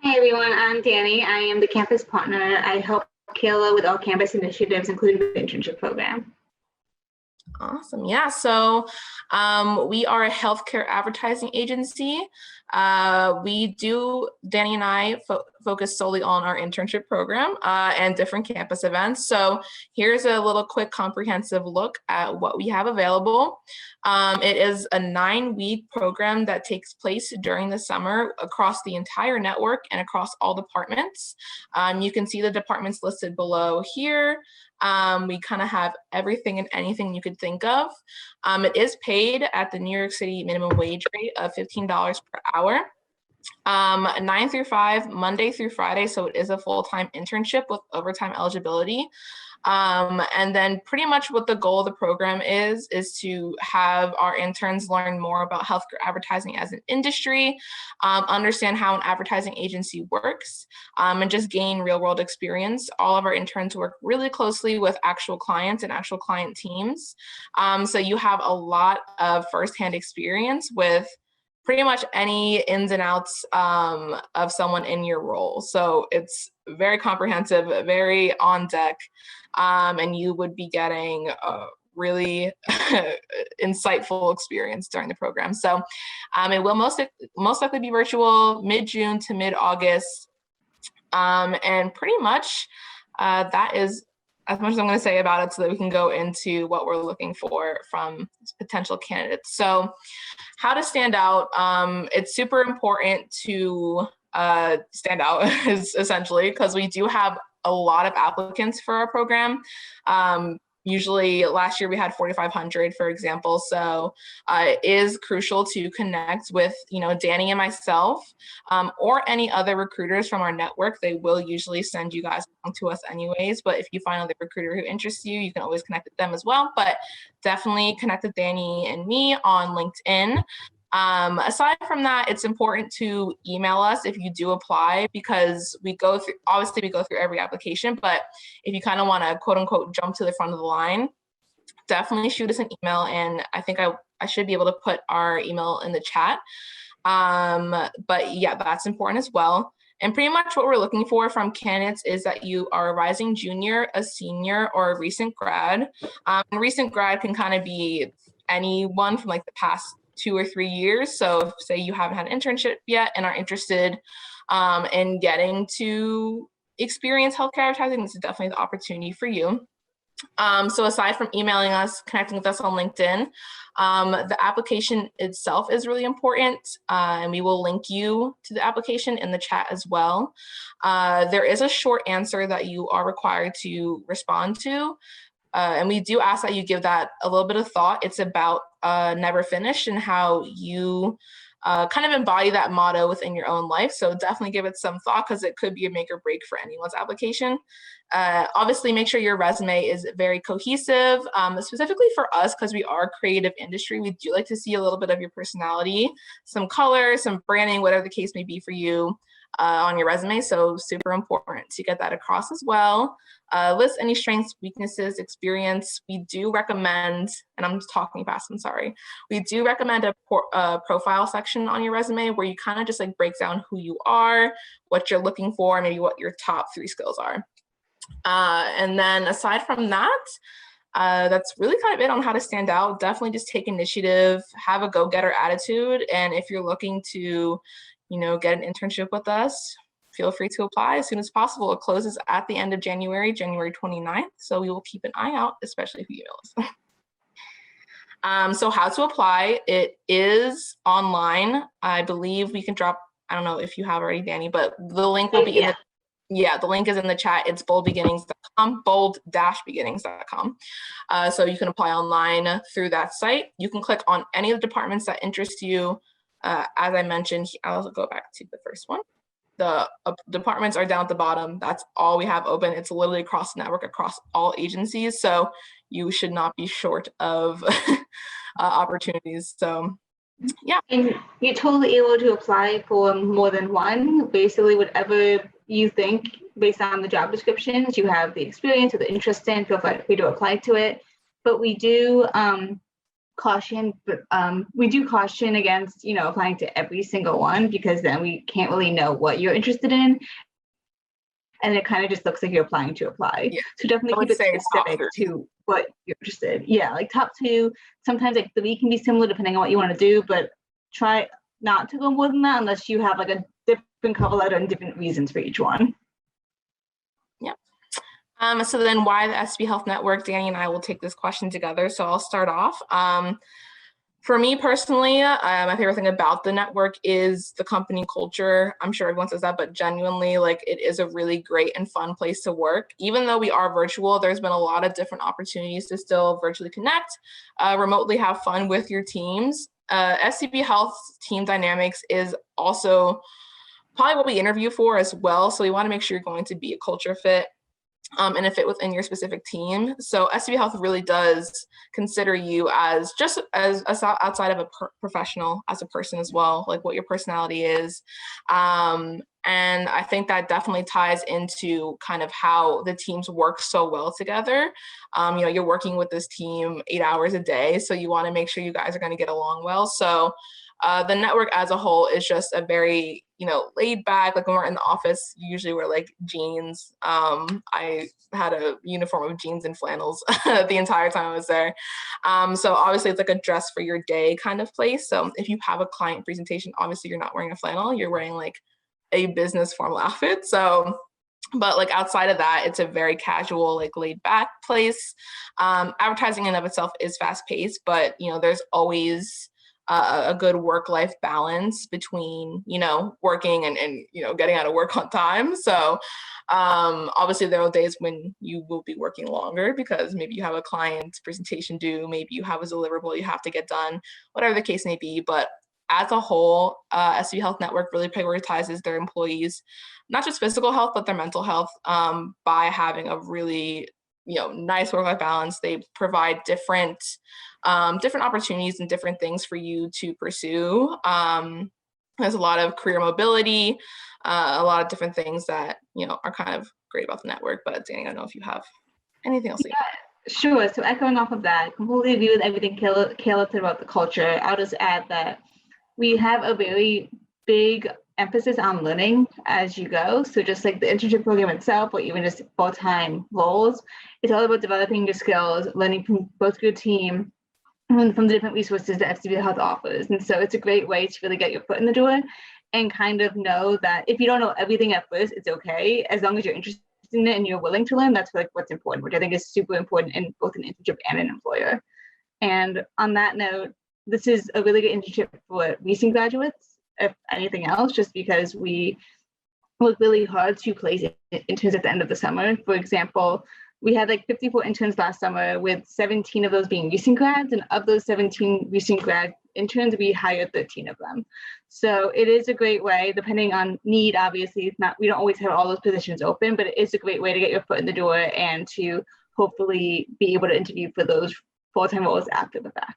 Hey everyone, I'm Danny. I am the campus partner. I help Kayla with all campus initiatives, including the internship program. Awesome. Yeah. So we are a healthcare advertising agency. Danny and I focus solely on our internship program and different campus events. So here's a little quick comprehensive look at what we have available. It is a 9-week program that takes place during the summer across the entire network and across all departments. You can see the departments listed below here. We kind of have everything and anything you could think of. It is paid at the New York City minimum wage rate of $15 per hour. 9 through 5, Monday through Friday. So it is a full-time internship with overtime eligibility. And then pretty much what the goal of the program is to have our interns learn more about healthcare advertising as an industry, understand how an advertising agency works, and just gain real world experience. All of our interns work really closely with actual clients and actual client teams. So you have a lot of firsthand experience with pretty much any ins and outs of someone in your role. So it's very comprehensive, very on deck, and you would be getting a really insightful experience during the program. So it will most likely be virtual mid-June to mid-August. And pretty much that is as much as I'm going to say about it so that we can go into what we're looking for from potential candidates. So how to stand out. It's super important to stand out essentially, because we do have a lot of applicants for our program. Usually last year we had 4,500, for example. So it is crucial to connect with, Danny and myself, or any other recruiters from our network. They will usually send you guys along to us anyways. But if you find another recruiter who interests you, you can always connect with them as well. But definitely connect with Danny and me on LinkedIn. Aside from that, it's important to email us if you do apply, because we go through every application, but if you kind of want to quote unquote jump to the front of the line, definitely shoot us an email. And I think I should be able to put our email in the chat. But yeah, that's important as well. And pretty much what we're looking for from candidates is that you are a rising junior, a senior, or a recent grad. Recent grad can kind of be anyone from like the past 2 or 3 years. So say you haven't had an internship yet and are interested in getting to experience healthcare advertising, this is definitely the opportunity for you. So aside from emailing us, connecting with us on LinkedIn, the application itself is really important, and we will link you to the application in the chat as well. There is a short answer that you are required to respond to. And we do ask that you give that a little bit of thought. It's about never finish and how you kind of embody that motto within your own life. So definitely give it some thought, because it could be a make or break for anyone's application. Obviously, make sure your resume is very cohesive, specifically for us, because we are a creative industry. We do like to see a little bit of your personality, some color, some branding, whatever the case may be for you on your resume. So super important to get that across as well. List any strengths, weaknesses, experience. We do recommend, and I'm just talking fast, I'm sorry. We do recommend a profile section on your resume where you kind of just like break down who you are, what you're looking for, maybe what your top 3 skills are. And then aside from that, that's really kind of it on how to stand out. Definitely just take initiative, have a go-getter attitude. And if you're looking to, get an internship with us, feel free to apply as soon as possible. It closes at the end of January 29th. So we will keep an eye out, especially if you email us. So how to apply, it is online. I believe we can drop, I don't know if you have already, Danny, but the link will be in the link is in the chat. It's boldbeginnings.com, bold-beginnings.com. So you can apply online through that site. You can click on any of the departments that interest you. As I mentioned, I'll go back to the first one. The departments are down at the bottom. That's all we have open. It's literally across the network, across all agencies. So you should not be short of opportunities. So yeah. And you're totally able to apply for more than one, basically whatever you think based on the job descriptions, you have the experience or the interest in, feel free to apply to it. But we do caution against, applying to every single one, because then we can't really know what you're interested in. And it kind of just looks like you're applying to apply. Yeah. So definitely keep it specific to what you're interested in. Yeah, like top 2, sometimes like 3 can be similar depending on what you want to do, but try not to go more than that unless you have like a different cover letter and different reasons for each one. Yeah. So then why the FCB Health Network? Danny and I will take this question together. So I'll start off. For me personally, my favorite thing about the network is the company culture. I'm sure everyone says that, but genuinely, it is a really great and fun place to work. Even though we are virtual, there's been a lot of different opportunities to still virtually connect, remotely have fun with your teams. FCB Health team dynamics is also probably what we interview for as well. So we want to make sure you're going to be a culture fit. And a fit within your specific team. So FCB Health really does consider you as just as outside of a professional, as a person as well, like what your personality is. And I think that definitely ties into kind of how the teams work so well together. You're working with this team 8 hours a day, so you want to make sure you guys are going to get along well. So the network as a whole is just a very, laid back, like when we're in the office, you usually wear like jeans. I had a uniform of jeans and flannels the entire time I was there. So obviously it's like a dress for your day kind of place. So if you have a client presentation, obviously you're not wearing a flannel, you're wearing like a business formal outfit. So But like outside of that, it's a very casual, like laid back place. Advertising in and of itself is fast paced, but you know, there's always a good work-life balance between, you know, working and you know, getting out of work on time. So obviously there are days when you will be working longer because maybe you have a client presentation due, maybe you have a deliverable you have to get done, whatever the case may be. But as a whole, SUNY Health Network really prioritizes their employees, not just physical health, but their mental health by having a really, you know, nice work-life balance. They provide different opportunities and different things for you to pursue. There's a lot of career mobility, a lot of different things that, you know, are kind of great about the network. But Danny, I don't know if you have anything else. Sure. So echoing off of that, completely agree with everything Kayla said about the culture. I'll just add that we have a very big emphasis on learning as you go. So just like the internship program itself, or even just full-time roles, it's all about developing your skills, learning from both your team and from the different resources that FCB Health offers. And so it's a great way to really get your foot in the door and kind of know that if you don't know everything at first, it's okay. As long as you're interested in it and you're willing to learn, that's like what's important, which I think is super important in both an internship and an employer. And on that note, this is a really good internship for recent graduates, if anything else, just because we work really hard to place interns at the end of the summer. For example, we had like 54 interns last summer, with 17 of those being recent grads. And of those 17 recent grad interns, we hired 13 of them. So it is a great way, depending on need, obviously, it's not, we don't always have all those positions open, but it is a great way to get your foot in the door and to hopefully be able to interview for those full-time roles after the fact.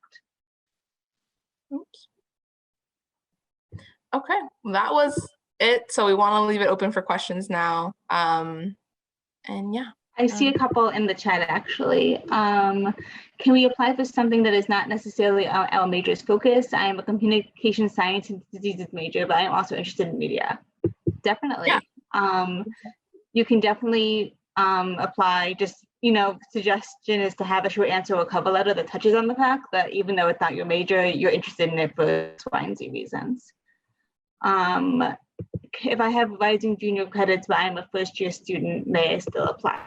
Oops. Okay, that was it. So we want to leave it open for questions now. And yeah. I see a couple in the chat actually. Can we apply for something that is not necessarily our major's focus? I am a communication science and diseases major, but I am also interested in media. Definitely. Yeah. You can definitely apply. Just, you know, suggestion is to have a short answer or cover letter that touches on the fact that even though it's not your major, you're interested in it for X, Y, and Z reasons. If I have rising junior credits, but I'm a first-year student, may I still apply?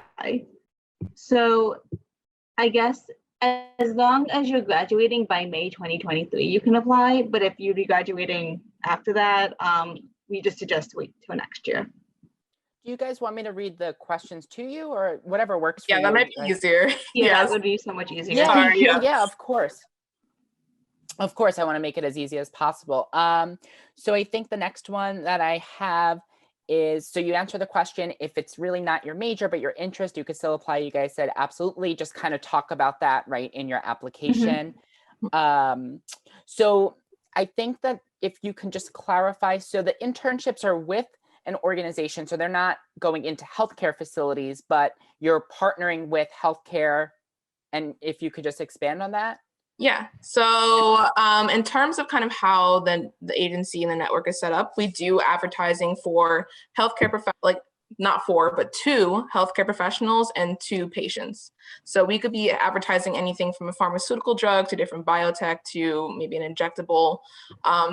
So I guess as long as you're graduating by May 2023, you can apply. But if you'll be graduating after that, we just suggest to wait till next year. Do you guys want me to read the questions to you, or whatever works for you? Yeah, that might be easier. Yeah, that would be so much easier. Yeah, Sorry, yes. Yeah, of course. Of course, I want to make it as easy as possible. So I think the next one that I have is, so you answer the question, if it's really not your major, but your interest, you could still apply. You guys said absolutely, just kind of talk about that right in your application. So I think that if you can just clarify, so the internships are with an organization, so they're not going into healthcare facilities, but you're partnering with healthcare. And if you could just expand on that. Yeah, so in terms of kind of how the agency and the network is set up, we do advertising for healthcare not for, but to healthcare professionals and to patients. So we could be advertising anything from a pharmaceutical drug to different biotech to maybe an injectable,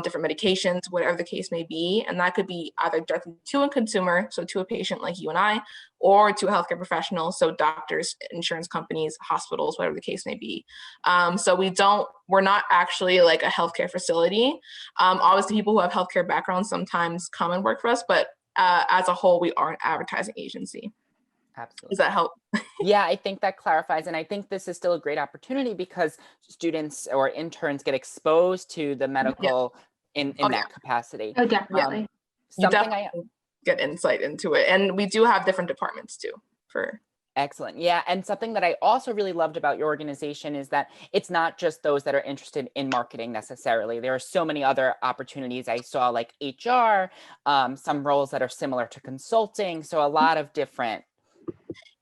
different medications, whatever the case may be. And that could be either directly to a consumer, so to a patient like you and I, or to a healthcare professional, so doctors, insurance companies, hospitals, whatever the case may be. So we're not actually like a healthcare facility. Obviously, people who have healthcare backgrounds sometimes come and work for us, but as a whole, we are an advertising agency. Absolutely. Does that help? Yeah, I think that clarifies. And I think this is still a great opportunity because students or interns get exposed to the medical in that capacity. Oh, definitely. You definitely get insight into it. And we do have different departments too for. Excellent. Yeah. And something that I also really loved about your organization is that it's not just those that are interested in marketing necessarily. There are so many other opportunities. I saw like HR, some roles that are similar to consulting. So a lot of different.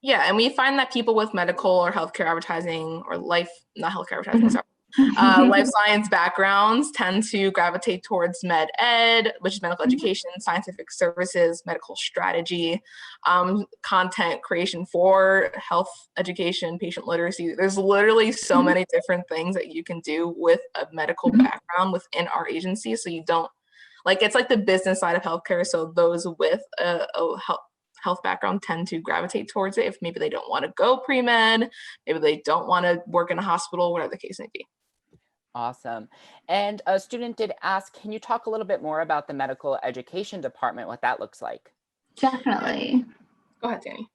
Yeah. And we find that people with medical or healthcare advertising or life science backgrounds tend to gravitate towards med ed, which is medical education, scientific services, medical strategy, content creation for health education, patient literacy. There's literally so many different things that you can do with a medical background within our agency. So you don't, like, it's like the business side of healthcare. So those with a health background tend to gravitate towards it if maybe they don't want to go pre-med, maybe they don't want to work in a hospital, whatever the case may be. Awesome. And a student did ask, can you talk a little bit more about the medical education department, what that looks like? Definitely. Go ahead, Danny.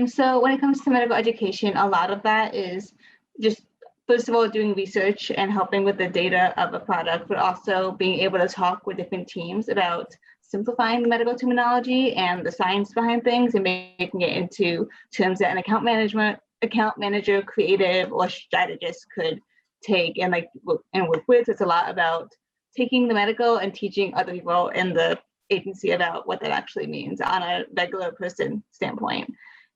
So when it comes to medical education, a lot of that is just, first of all, doing research and helping with the data of a product, but also being able to talk with different teams about simplifying the medical terminology and the science behind things and making it into terms that an account manager, creative, or strategist could take and work with. It's a lot about taking the medical and teaching other people in the agency about what that actually means on a regular person standpoint.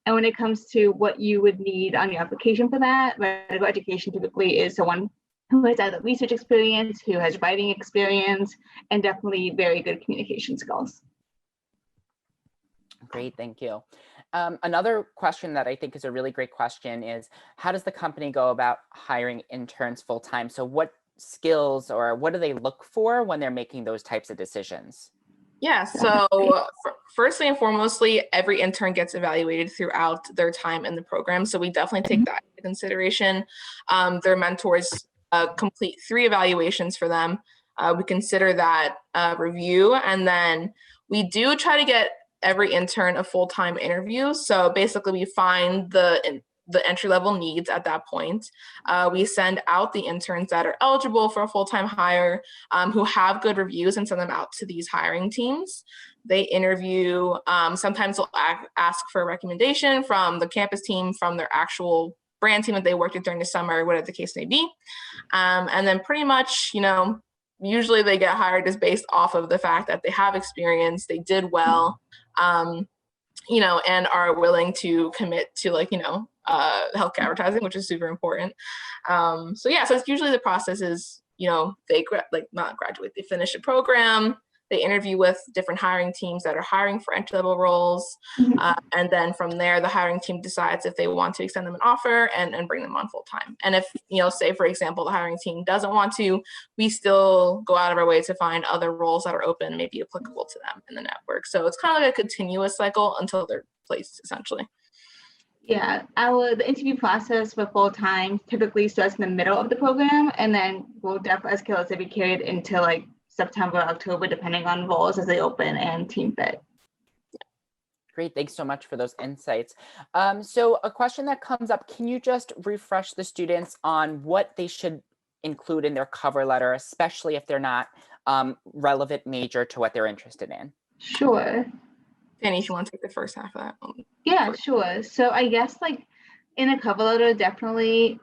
And when it comes to what you would need on your application for that, medical education typically is someone who has either research experience, who has writing experience, and definitely very good communication skills. Great, thank you. Another question that I think is a really great question is, how does the company go about hiring interns full-time? So what skills or what do they look for when they're making those types of decisions? Yeah, so firstly and foremostly, every intern gets evaluated throughout their time in the program. So we definitely take that into consideration. Their mentors complete 3 evaluations for them. We consider that review, and then we do try to get every intern a full-time interview. So basically we find the entry-level needs at that point. We send out the interns that are eligible for a full-time hire, who have good reviews, and send them out to these hiring teams. They interview, sometimes they'll ask for a recommendation from the campus team, from their actual brand team that they worked with during the summer, whatever the case may be. And then pretty much, usually they get hired just based off of the fact that they have experience, they did well, and are willing to commit to healthcare advertising, which is super important. So it's usually the process is, they not graduate, they finish a program, they interview with different hiring teams that are hiring for entry-level roles. And then from there, the hiring team decides if they want to extend them an offer and bring them on full-time. And if, say, for example, the hiring team doesn't want to, we still go out of our way to find other roles that are open, maybe applicable to them in the network. So it's kind of like a continuous cycle until they're placed, essentially. Yeah, the interview process for full-time typically starts in the middle of the program, and then will definitely, as Kayla said, be carried into September, October, depending on roles as they open and team fit. Great, thanks so much for those insights. So a question that comes up, can you just refresh the students on what they should include in their cover letter, especially if they're not relevant major to what they're interested in? Sure. Danny, if you want to take the first half of that. Yeah, sure. So I guess in a cover letter, definitely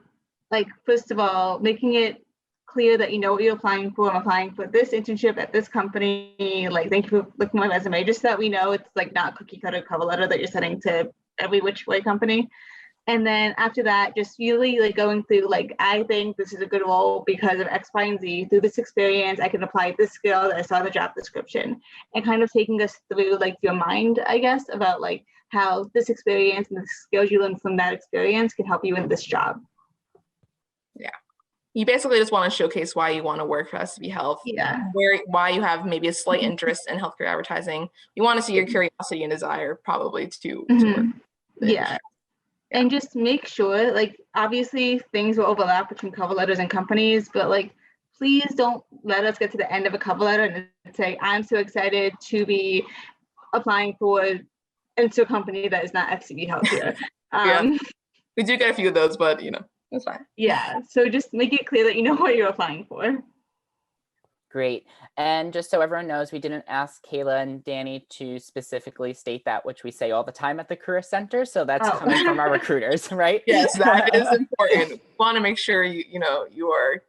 first of all, making it clear that you know what you're applying for. I'm applying for this internship at this company. Thank you for looking at my resume, just so that we know it's not cookie cutter cover letter that you're sending to every which way company. And then after that, just really going through I think this is a good role because of X, Y, and Z. Through this experience, I can apply this skill that I saw in the job description, and kind of taking us through your mind, I guess, about how this experience and the skills you learn from that experience can help you in this job. Yeah. You basically just want to showcase why you want to work for FCB Health, why you have maybe a slight interest in healthcare advertising. You want to see your curiosity and desire probably to work. Yeah. And just make sure, obviously things will overlap between cover letters and companies, but please don't let us get to the end of a cover letter and say, I'm so excited to be applying into a company that is not FCB Health here. We do get a few of those, but that's fine. Yeah, so just make it clear that you know what you're applying for. Great. And just so everyone knows, we didn't ask Kayla and Danny to specifically state that, which we say all the time at the Career Center. So that's coming from our recruiters, right? Yes, that is important. You want to make sure you are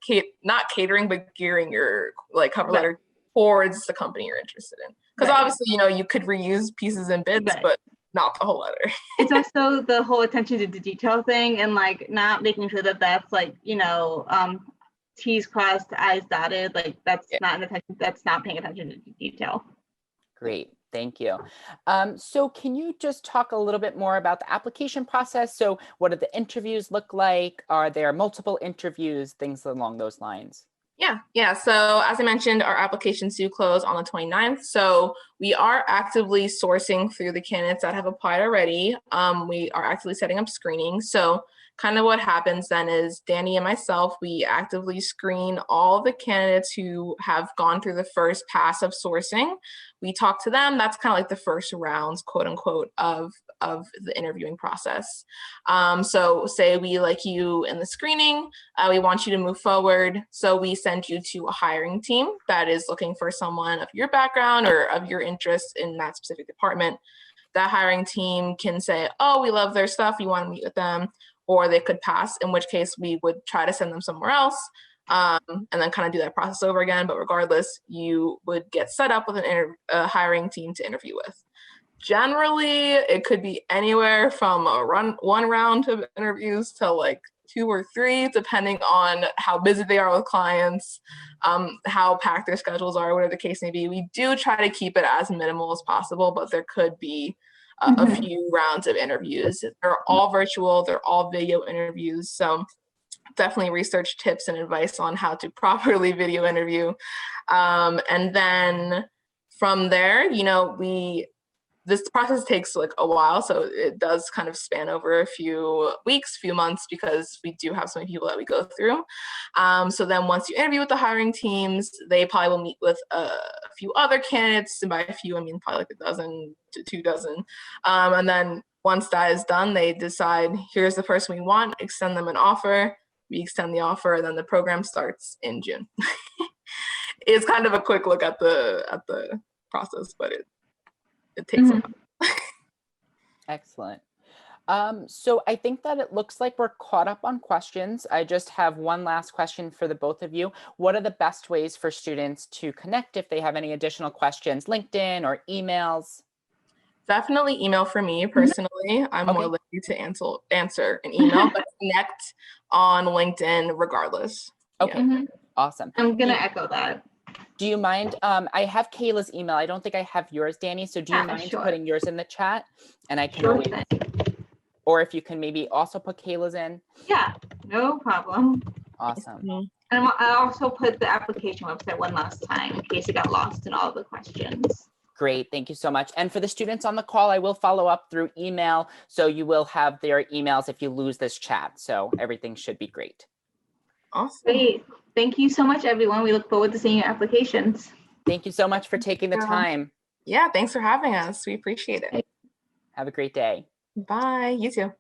not catering, but gearing your cover letter towards the company you're interested in. Because obviously, you could reuse pieces and bits, but not the whole letter. It's also the whole attention to the detail thing, and not making sure that that's T's crossed, I's dotted. That's not paying attention to detail. Great, thank you. So can you just talk a little bit more about the application process? So what do the interviews look like? Are there multiple interviews, things along those lines? Yeah. So as I mentioned, our applications do close on the 29th. So we are actively sourcing through the candidates that have applied already. We are actively setting up screening. So kind of what happens then is Danny and myself, we actively screen all the candidates who have gone through the first pass of sourcing. We talk to them. That's kind of like the first rounds, quote unquote, of the interviewing process. So say we like you in the screening, we want you to move forward. So we send you to a hiring team that is looking for someone of your background or of your interest in that specific department. That hiring team can say, oh, we love their stuff, you want to meet with them, or they could pass, in which case we would try to send them somewhere else, and then kind of do that process over again. But regardless, you would get set up with a hiring team to interview with. Generally, it could be anywhere from one round of interviews to like 2 or 3, depending on how busy they are with clients, how packed their schedules are, whatever the case may be. We do try to keep it as minimal as possible, but there could be a few rounds of interviews. They're all virtual, they're all video interviews. So definitely research tips and advice on how to properly video interview. And then from there, this process takes like a while, so it does kind of span over a few weeks, few months, because we do have so many people that we go through. So then once you interview with the hiring teams, they probably will meet with a few other candidates, and by a few, I mean probably like 12 to 24. And then once that is done, they decide, here's the person we want, extend them an offer, we extend the offer, and then the program starts in June. It's kind of a quick look at the process, but it takes a while. Excellent. So I think that it looks like we're caught up on questions. I just have one last question for the both of you. What are the best ways for students to connect if they have any additional questions? LinkedIn or emails? Definitely email for me personally. I'm more likely to answer an email, but connect on LinkedIn regardless. Okay, awesome. I'm gonna echo that. Do you mind? I have Kayla's email. I don't think I have yours, Danny. So do you mind putting yours in the chat? And I can always, or if you can maybe also put Kayla's in. Yeah, no problem. Awesome. And I also put the application website one last time in case it got lost in all the questions. Great, thank you so much. And for the students on the call, I will follow up through email. So you will have their emails if you lose this chat. So everything should be great. Awesome. Great. Thank you so much, everyone. We look forward to seeing your applications. Thank you so much for taking the time. Yeah, thanks for having us. We appreciate it. Have a great day. Bye. You too.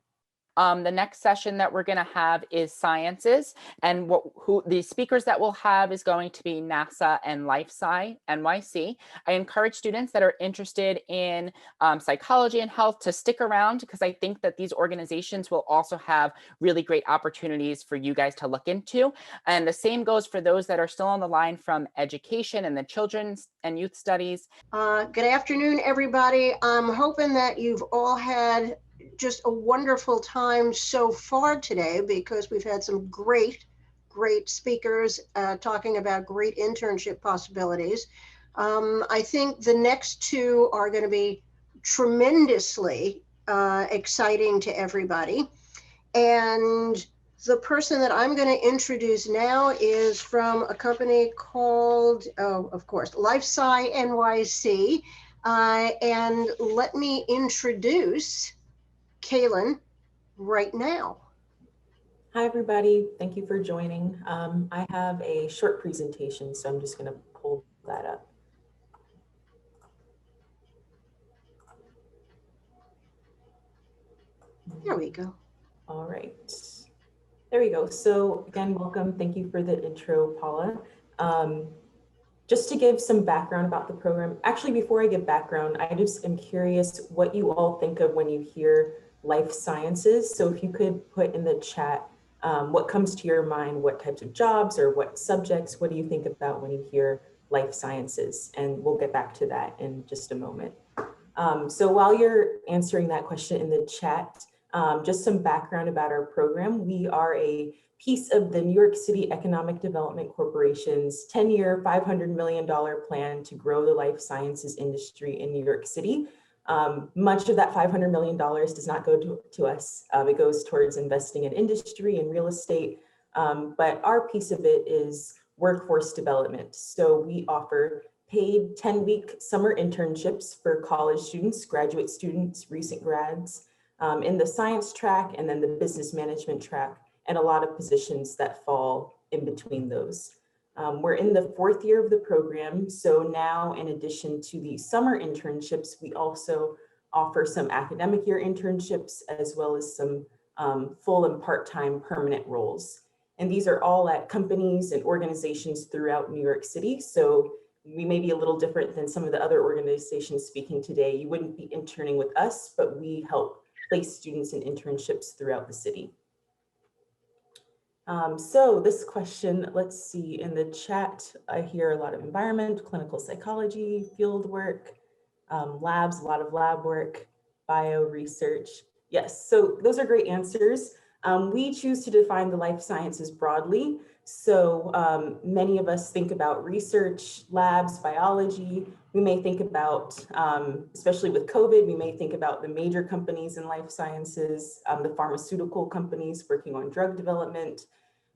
The next session that we're going to have is sciences, and who the speakers that we'll have is going to be NASA and LifeSci NYC. I encourage students that are interested in psychology and health to stick around, because I think that these organizations will also have really great opportunities for you guys to look into. And the same goes for those that are still on the line from education and the children's and youth studies. Good afternoon, everybody. I'm hoping that you've all had just a wonderful time so far today, because we've had some great speakers talking about great internship possibilities. I think the next two are going to be tremendously exciting to everybody. And the person that I'm going to introduce now is from a company called, of course, LifeSci NYC. And let me introduce Kaylin right now. Hi, everybody. Thank you for joining. I have a short presentation, so I'm just going to pull that up. There we go. All right. There we go. So again, welcome. Thank you for the intro, Paula. Just to give some background about the program. Actually, before I give background, I just am curious what you all think of when you hear life sciences. So if you could put in the chat what comes to your mind, what types of jobs or what subjects, what do you think about when you hear life sciences? And we'll get back to that in just a moment. So while you're answering that question in the chat, just some background about our program. We are a piece of the New York City Economic Development Corporation's 10-year, $500 million plan to grow the life sciences industry in New York City. Much of that $500 million does not go to us. It goes towards investing in industry and real estate. But our piece of it is workforce development. So we offer paid 10-week summer internships for college students, graduate students, recent grads, in the science track and then the business management track, and a lot of positions that fall in between those. We're in the 4th year of the program. So now, in addition to the summer internships, we also offer some academic year internships as well as some full and part-time permanent roles. And these are all at companies and organizations throughout New York City. So we may be a little different than some of the other organizations speaking today. You wouldn't be interning with us, but we help place students in internships throughout the city. So this question, let's see, in the chat, I hear a lot of environment, clinical psychology, field work, labs, a lot of lab work, bio research. Yes, so those are great answers. We choose to define the life sciences broadly. So many of us think about research, labs, biology. We may think about, especially with COVID, we may think about the major companies in life sciences, the pharmaceutical companies working on drug development.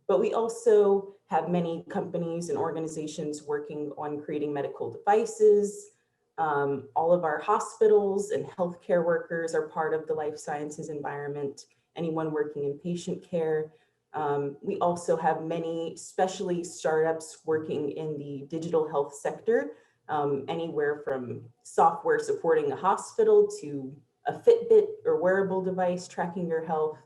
But we also have many companies and organizations working on creating medical devices. All of our hospitals and healthcare workers are part of the life sciences environment, anyone working in patient care. We also have many, especially startups working in the digital health sector, anywhere from software supporting a hospital to a Fitbit or wearable device tracking your health.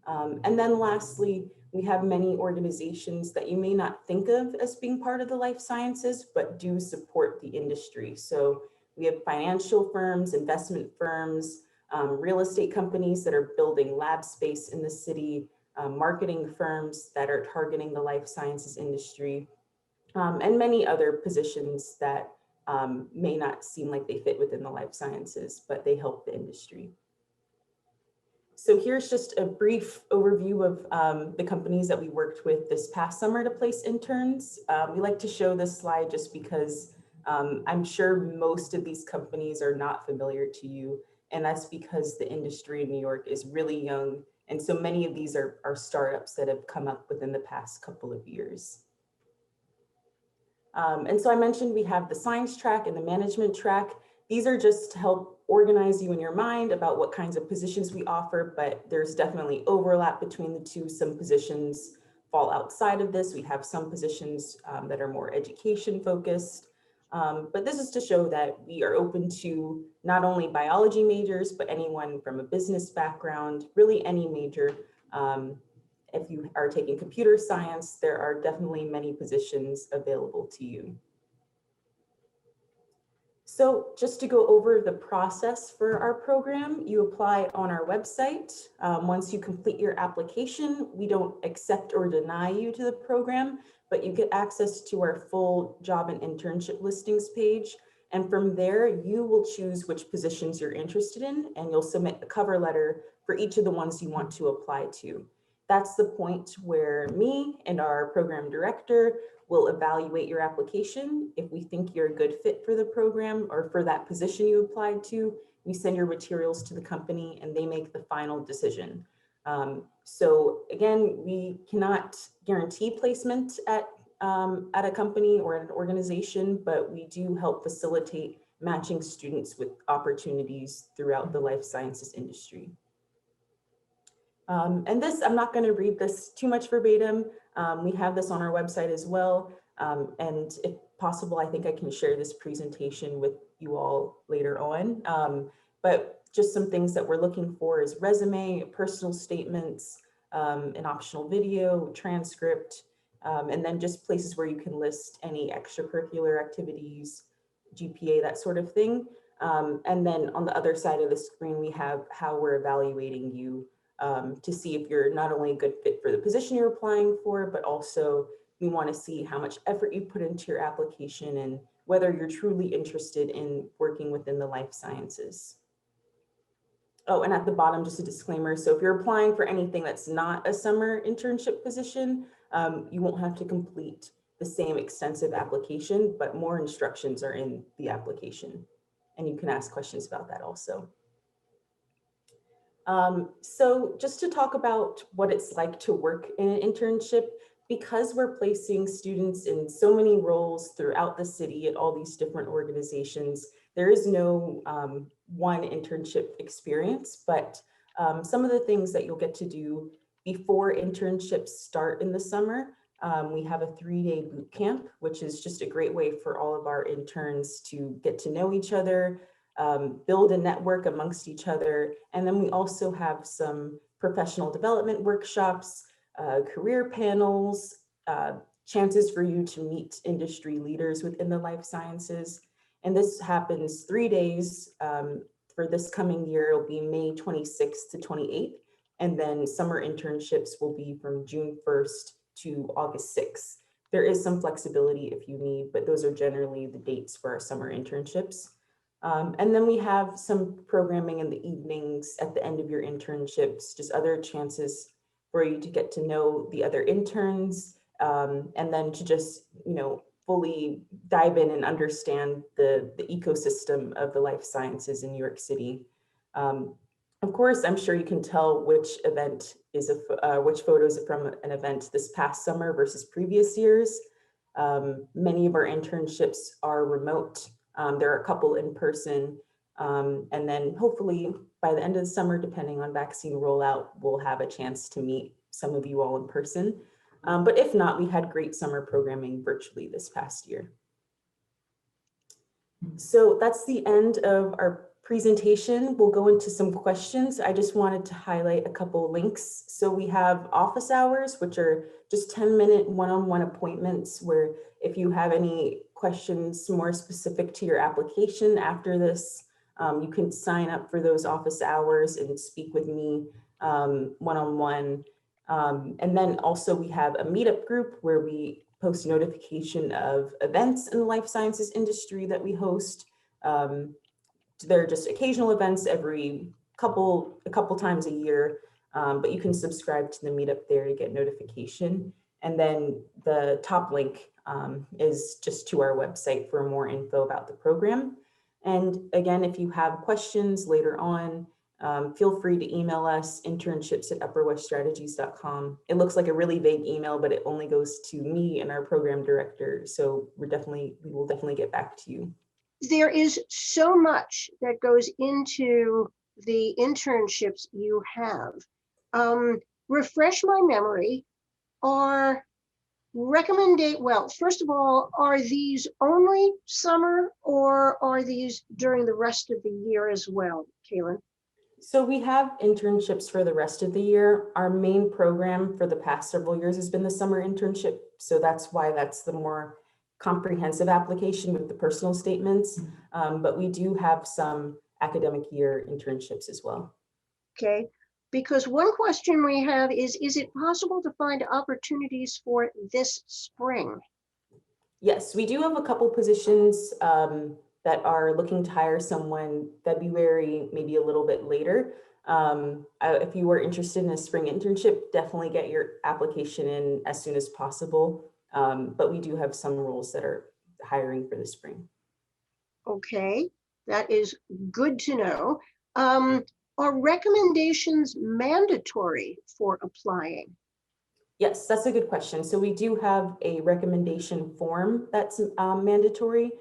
And then lastly, we have many organizations that you may not think of as being part of the life sciences, but do support the industry. So we have financial firms, investment firms, real estate companies that are building lab space in the city, marketing firms that are targeting the life sciences industry, and many other positions that may not seem like they fit within the life sciences, but they help the industry. So here's just a brief overview of the companies that we worked with this past summer to place interns. We like to show this slide just because I'm sure most of these companies are not familiar to you, and that's because the industry in New York is really young, and so many of these are startups that have come up within the past couple of years. And so I mentioned we have the science track and the management track. These are just to help organize you in your mind about what kinds of positions we offer, but there's definitely overlap between the two. Some positions fall outside of this. We have some positions that are more education focused, but this is to show that we are open to not only biology majors, but anyone from a business background, really any major. If you are taking computer science, there are definitely many positions available to you. So just to go over the process for our program, you apply on our website. Once you complete your application, we don't accept or deny you to the program, but you get access to our full job and internship listings page. And from there, you will choose which positions you're interested in, and you'll submit a cover letter for each of the ones you want to apply to. That's the point where me and our program director will evaluate your application. If we think you're a good fit for the program or for that position you applied to, we send your materials to the company and they make the final decision. So again, we cannot guarantee placement at a company or an organization, but we do help facilitate matching students with opportunities throughout the life sciences industry. And this, I'm not going to read this too much verbatim. We have this on our website as well. And if possible, I think I can share this presentation with you all later on. But just some things that we're looking for is resume, personal statements, an optional video, transcript, and then just places where you can list any extracurricular activities, GPA, that sort of thing. And then on the other side of the screen, we have how we're evaluating you to see if you're not only a good fit for the position you're applying for, but also we want to see how much effort you put into your application and whether you're truly interested in working within the life sciences. Oh, and at the bottom, just a disclaimer. So if you're applying for anything that's not a summer internship position, you won't have to complete the same extensive application, but more instructions are in the application. And you can ask questions about that also. So just to talk about what it's like to work in an internship, because we're placing students in so many roles throughout the city at all these different organizations, there is no one internship experience, but some of the things that you'll get to do before internships start in the summer, we have a 3-day boot camp, which is just a great way for all of our interns to get to know each other, build a network amongst each other. And then we also have some professional development workshops, career panels, chances for you to meet industry leaders within the life sciences. And this happens 3 days. For this coming year, it'll be May 26th to 28th. And then summer internships will be from June 1st to August 6th. There is some flexibility if you need, but those are generally the dates for our summer internships. And then we have some programming in the evenings at the end of your internships, just other chances for you to get to know the other interns, and then to just, fully dive in and understand the ecosystem of the life sciences in New York City. Of course, I'm sure you can tell which event is which photos are from an event this past summer versus previous years. Many of our internships are remote. There are a couple in person, and then hopefully by the end of the summer, depending on vaccine rollout, we'll have a chance to meet some of you all in person. But if not, we had great summer programming virtually this past year. So that's the end of our presentation. We'll go into some questions. I just wanted to highlight a couple links. So we have office hours, which are just 10-minute one-on-one appointments where if you have any questions more specific to your application after this, you can sign up for those office hours and speak with me one-on-one. And then also we have a meetup group where we post notification of events in the life sciences industry that we host. There are just occasional events every couple times a year, but you can subscribe to the meetup there to get notification. And then the top link is just to our website for more info about the program. And again, if you have questions later on, feel free to email us internships@upperweststrategies.com. It looks like a really vague email, but it only goes to me and our program director. So we will definitely get back to you. There is so much that goes into the internships you have. Refresh my memory. First of all, are these only summer or are these during the rest of the year as well, Kaylin? So we have internships for the rest of the year. Our main program for the past several years has been the summer internship. So that's why that's the more comprehensive application with the personal statements. But we do have some academic year internships as well. Okay, because one question we have is it possible to find opportunities for this spring? Yes, we do have a couple positions that are looking to hire someone February, maybe a little bit later. If you were interested in a spring internship, definitely get your application in as soon as possible. But we do have some roles that are hiring for the spring. Okay, that is good to know. Are recommendations mandatory for applying? Yes, that's a good question. So we do have a recommendation form that's mandatory.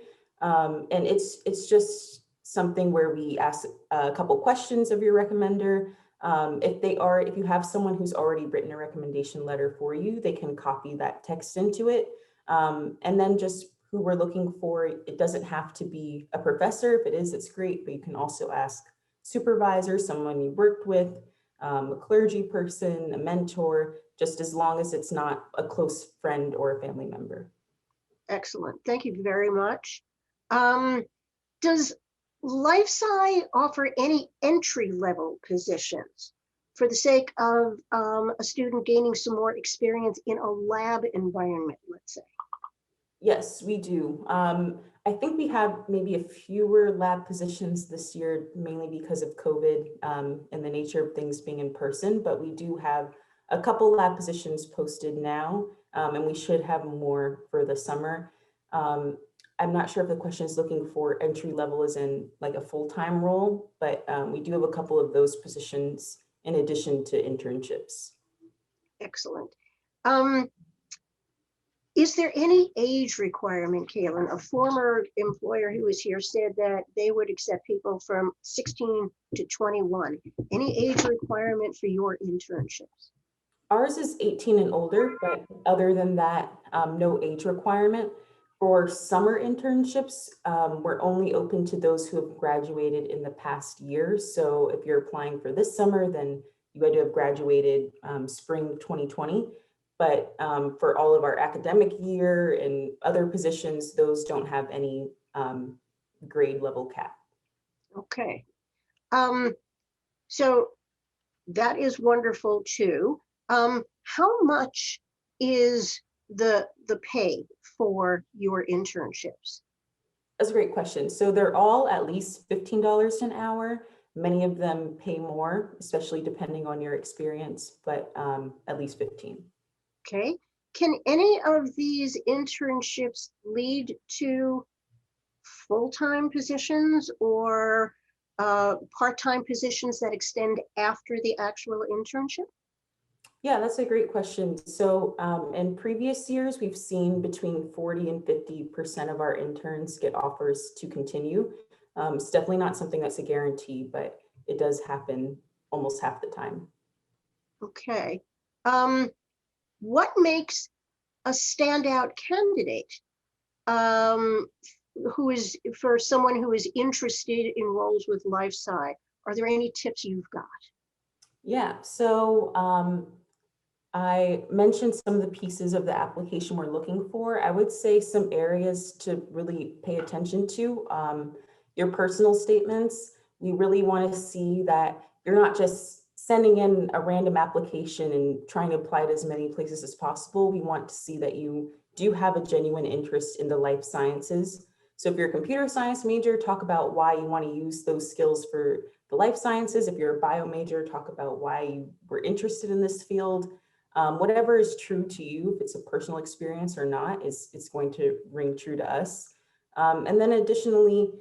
And it's just something where we ask a couple questions of your recommender. If you have someone who's already written a recommendation letter for you, they can copy that text into it. And then just who we're looking for, it doesn't have to be a professor. If it is, it's great, but you can also ask supervisor, someone you worked with, a clergy person, a mentor, just as long as it's not a close friend or a family member. Excellent, thank you very much. Does LifeSci offer any entry-level positions for the sake of a student gaining some more experience in a lab environment, let's say? Yes, we do. I think we have maybe a fewer lab positions this year, mainly because of COVID and the nature of things being in person, but we do have a couple lab positions posted now, and we should have more for the summer. I'm not sure if the question is looking for entry level as in like a full-time role, but we do have a couple of those positions in addition to internships. Excellent. Is there any age requirement, Kaylin? A former employer who was here said that they would accept people from 16 to 21. Any age requirement for your internships? Ours is 18 and older, but other than that, no age requirement. For summer internships, we're only open to those who have graduated in the past year. So if you're applying for this summer, then you had to have graduated spring 2020. But for all of our academic year and other positions, those don't have any grade level cap. Okay. So that is wonderful too. How much is the pay for your internships? That's a great question. So they're all at least $15 an hour. Many of them pay more, especially depending on your experience, but at least 15. Okay. Can any of these internships lead to full-time positions or part-time positions that extend after the actual internship? Yeah, that's a great question. So in previous years, we've seen between 40 and 50% of our interns get offers to continue. It's definitely not something that's a guarantee, but it does happen almost half the time. Okay. What makes a standout candidate who is for someone who is interested in roles with LifeSci? Are there any tips you've got? Yeah, so I mentioned some of the pieces of the application we're looking for. I would say some areas to really pay attention to. Your personal statements. We really want to see that you're not just sending in a random application and trying to apply to as many places as possible. We want to see that you do have a genuine interest in the life sciences. So if you're a computer science major, talk about why you want to use those skills for the life sciences. If you're a bio major, talk about why you were interested in this field. Whatever is true to you, if it's a personal experience or not, it's going to ring true to us. And then additionally,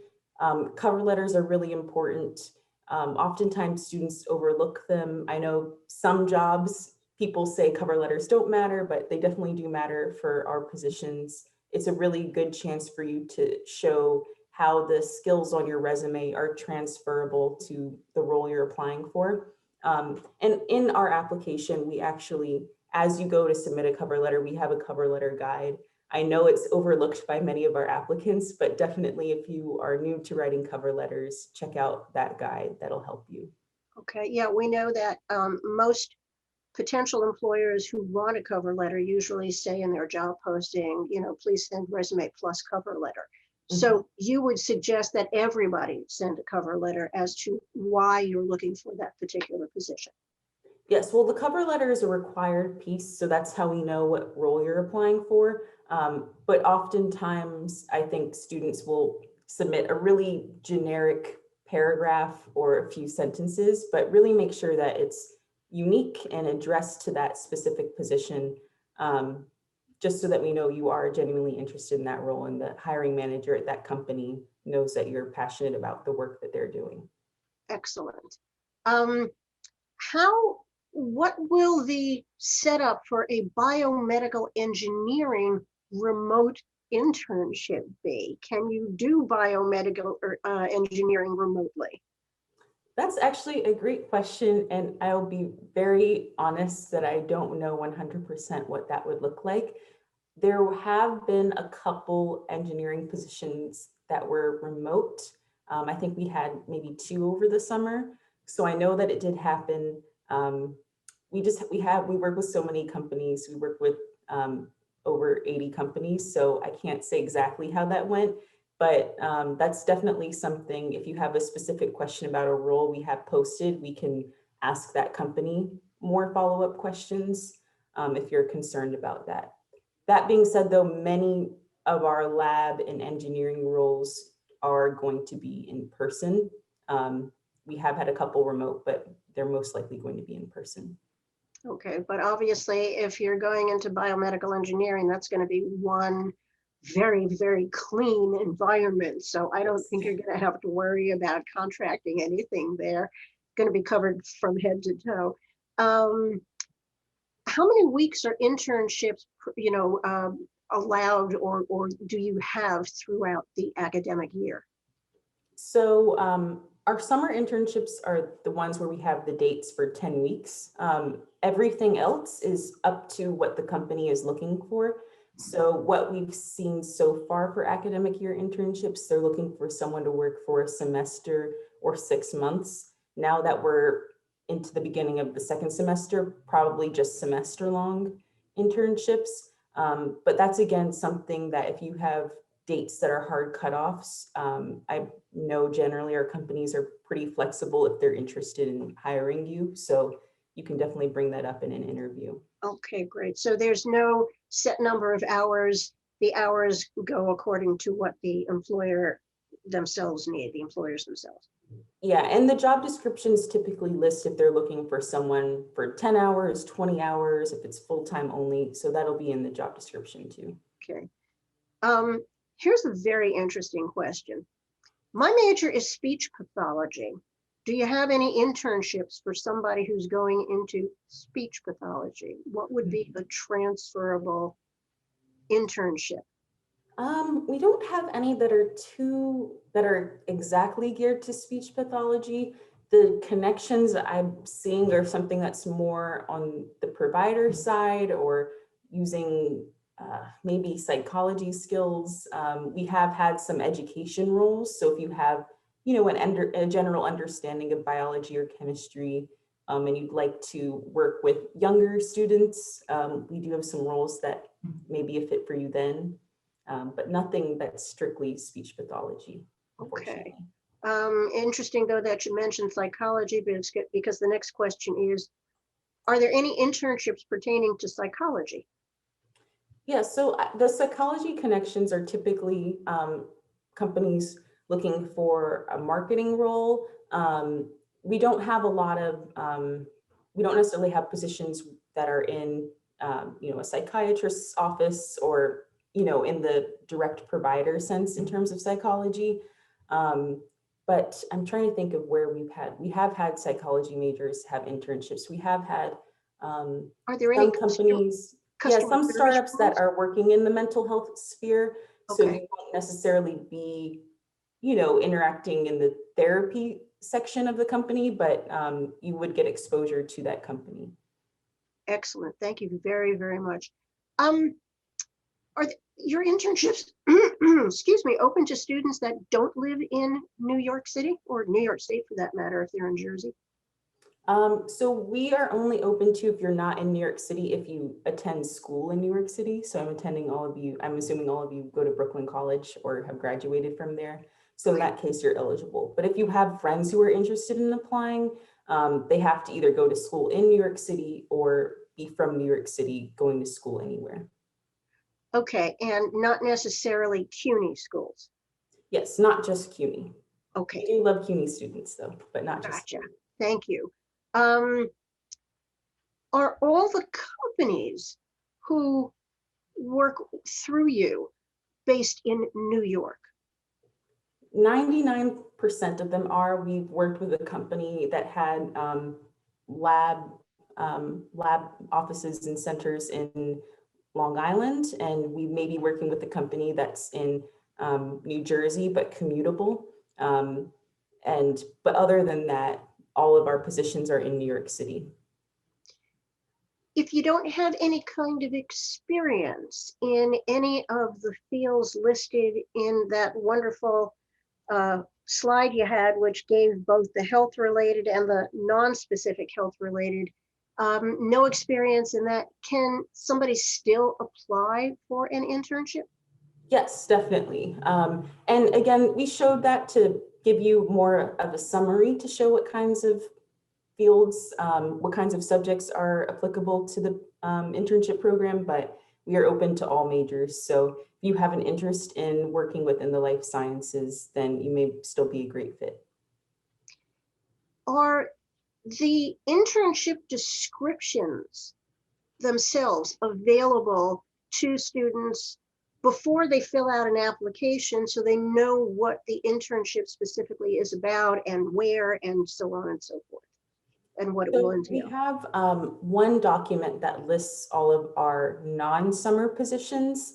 cover letters are really important. Oftentimes students overlook them. I know some jobs, people say cover letters don't matter, but they definitely do matter for our positions. It's a really good chance for you to show how the skills on your resume are transferable to the role you're applying for. And in our application, we actually, as you go to submit a cover letter, we have a cover letter guide. I know it's overlooked by many of our applicants, but definitely if you are new to writing cover letters, check out that guide. That'll help you. Okay, yeah, we know that most potential employers who want a cover letter usually say in their job posting, you know, please send resume plus cover letter. So you would suggest that everybody send a cover letter as to why you're looking for that particular position? Yes, well, the cover letter is a required piece, so that's how we know what role you're applying for. But oftentimes, I think students will submit a really generic paragraph or a few sentences, but really make sure that it's unique and addressed to that specific position, just so that we know you are genuinely interested in that role and the hiring manager at that company knows that you're passionate about the work that they're doing. Excellent. What will the setup for a biomedical engineering remote internship be? Can you do biomedical or engineering remotely? That's actually a great question, and I'll be very honest that I don't know 100% what that would look like. There have been a couple engineering positions that were remote. I think we had maybe 2 over the summer, so I know that it did happen. We work with so many companies. We work with over 80 companies, so I can't say exactly how that went. But that's definitely something, if you have a specific question about a role we have posted, we can ask that company more follow-up questions if you're concerned about that. That being said, though, many of our lab and engineering roles are going to be in person. We have had a couple remote, but they're most likely going to be in person. Okay, but obviously, if you're going into biomedical engineering, that's going to be one very, very clean environment. So I don't think you're going to have to worry about contracting anything there. Going to be covered from head to toe. How many weeks are internships, allowed or do you have throughout the academic year? So our summer internships are the ones where we have the dates for 10 weeks. Everything else is up to what the company is looking for. So what we've seen so far for academic year internships, they're looking for someone to work for a semester or 6 months. Now that we're into the beginning of the second semester, probably just semester long internships. But that's again, something that if you have dates that are hard cutoffs, I know generally our companies are pretty flexible if they're interested in hiring you. So you can definitely bring that up in an interview. Okay, great. So there's no set number of hours. The hours go according to what the employer themselves need, the employers themselves. Yeah, and the job descriptions typically list if they're looking for someone for 10 hours, 20 hours, if it's full-time only. So that'll be in the job description too. Okay. Here's a very interesting question. My major is speech pathology. Do you have any internships for somebody who's going into speech pathology? What would be a transferable internship? We don't have any that are exactly geared to speech pathology. The connections I'm seeing are something that's more on the provider side or using maybe psychology skills. We have had some education roles. So if you have, a general understanding of biology or chemistry, and you'd like to work with younger students, we do have some roles that may be a fit for you then, but nothing that's strictly speech pathology, unfortunately. Okay. Interesting though that you mentioned psychology, because the next question is, are there any internships pertaining to psychology? Yeah, so the psychology connections are typically companies looking for a marketing role. We don't have a lot of, we don't necessarily have positions that are in, a psychiatrist's office or, in the direct provider sense in terms of psychology. But I'm trying to think of where we have had psychology majors have internships. We have had are there some any companies, some startups that are working in the mental health sphere. So you won't necessarily be, interacting in the therapy section of the company, but you would get exposure to that company. Excellent. Thank you very, very much. Are your internships, excuse me, open to students that don't live in New York City or New York State for that matter, if they're in Jersey? So we are only open to if you're not in New York City, if you attend school in New York City. So I'm assuming all of you go to Brooklyn College or have graduated from there. So in that case, you're eligible. But if you have friends who are interested in applying, they have to either go to school in New York City or be from New York City going to school anywhere. Okay, and not necessarily CUNY schools? Yes, not just CUNY. Okay. I do love CUNY students though, but not just CUNY. Thank you. Are all the companies who work through you based in New York? 99% of them are. We've worked with a company that had lab offices and centers in Long Island, and we may be working with a company that's in New Jersey, but commutable. But other than that, all of our positions are in New York City. If you don't have any kind of experience in any of the fields listed in that wonderful slide you had, which gave both the health related and the non-specific health related, no experience in that, can somebody still apply for an internship? Yes, definitely. And again, we showed that to give you more of a summary to show what kinds of fields, what kinds of subjects are applicable to the internship program, but we are open to all majors. So if you have an interest in working within the life sciences, then you may still be a great fit. Are the internship descriptions themselves available to students before they fill out an application so they know what the internship specifically is about and where and so on and so forth, and what it will entail? We have one document that lists all of our non-summer positions.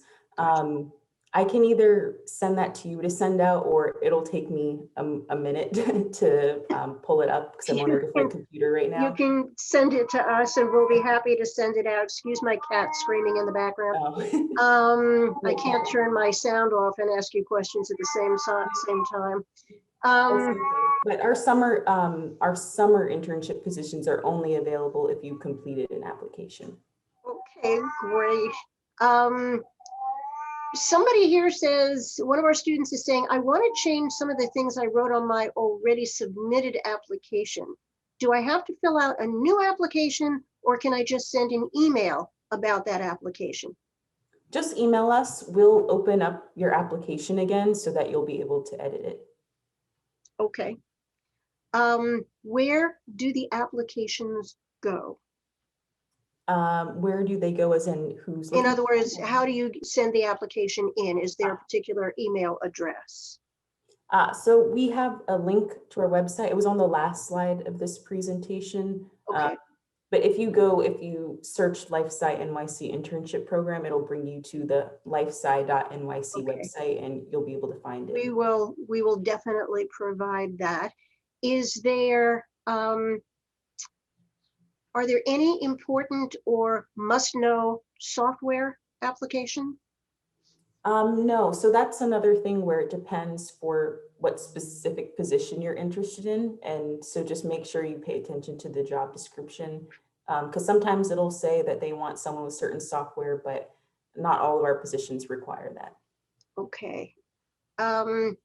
I can either send that to you to send out, or it'll take me a minute to pull it up because I'm on a different computer right now. You can send it to us and we'll be happy to send it out. Excuse my cat screaming in the background. Oh. I can't turn my sound off and ask you questions at the same time. But our summer internship positions are only available if you completed an application. Okay, great. Somebody here says, one of our students is saying, I want to change some of the things I wrote on my already submitted application. Do I have to fill out a new application, or can I just send an email about that application? Just email us. We'll open up your application again so that you'll be able to edit it. Okay. Where do the applications go? Where do they go, as in who's? In other words, how do you send the application in? Is there a particular email address? So we have a link to our website. It was on the last slide of this presentation. Okay. But if you search LifeSci NYC Internship Program, it'll bring you to the LifeSci.NYC website, and you'll be able to find it. We will definitely provide that. Is there, are there any important or must-know software application? No, so that's another thing where it depends for what specific position you're interested in. And so just make sure you pay attention to the job description, because sometimes it'll say that they want someone with certain software, but not all of our positions require that. Okay. Are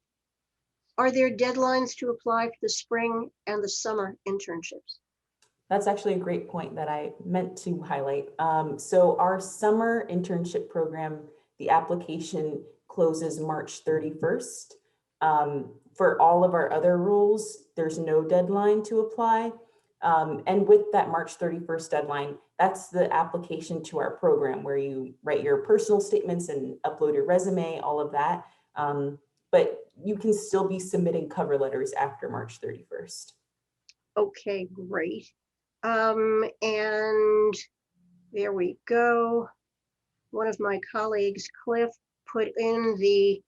there deadlines to apply for the spring and the summer internships? That's actually a great point that I meant to highlight. So our summer internship program, the application closes March 31st. For all of our other roles, there's no deadline to apply. And with that March 31st deadline, that's the application to our program where you write your personal statements and upload your resume, all of that. But you can still be submitting cover letters after March 31st. Okay, great. And there we go. One of my colleagues, Cliff, put in the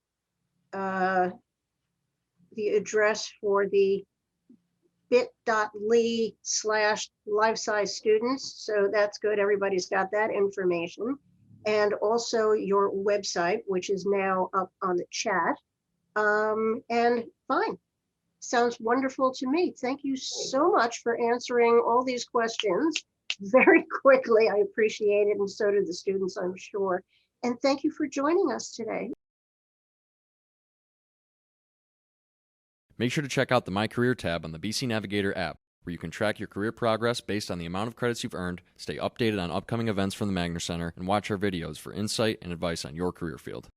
address for the bit.ly/LifeSci students. So that's good. Everybody's got that information. And also your website, which is now up on the chat. And fine. Sounds wonderful to me. Thank you so much for answering all these questions very quickly. I appreciate it, and so do the students, I'm sure. And thank you for joining us today. Make sure to check out the My Career tab on the BC Navigator app, where you can track your career progress based on the amount of credits you've earned, stay updated on upcoming events from the Magner Center, and watch our videos for insight and advice on your career field.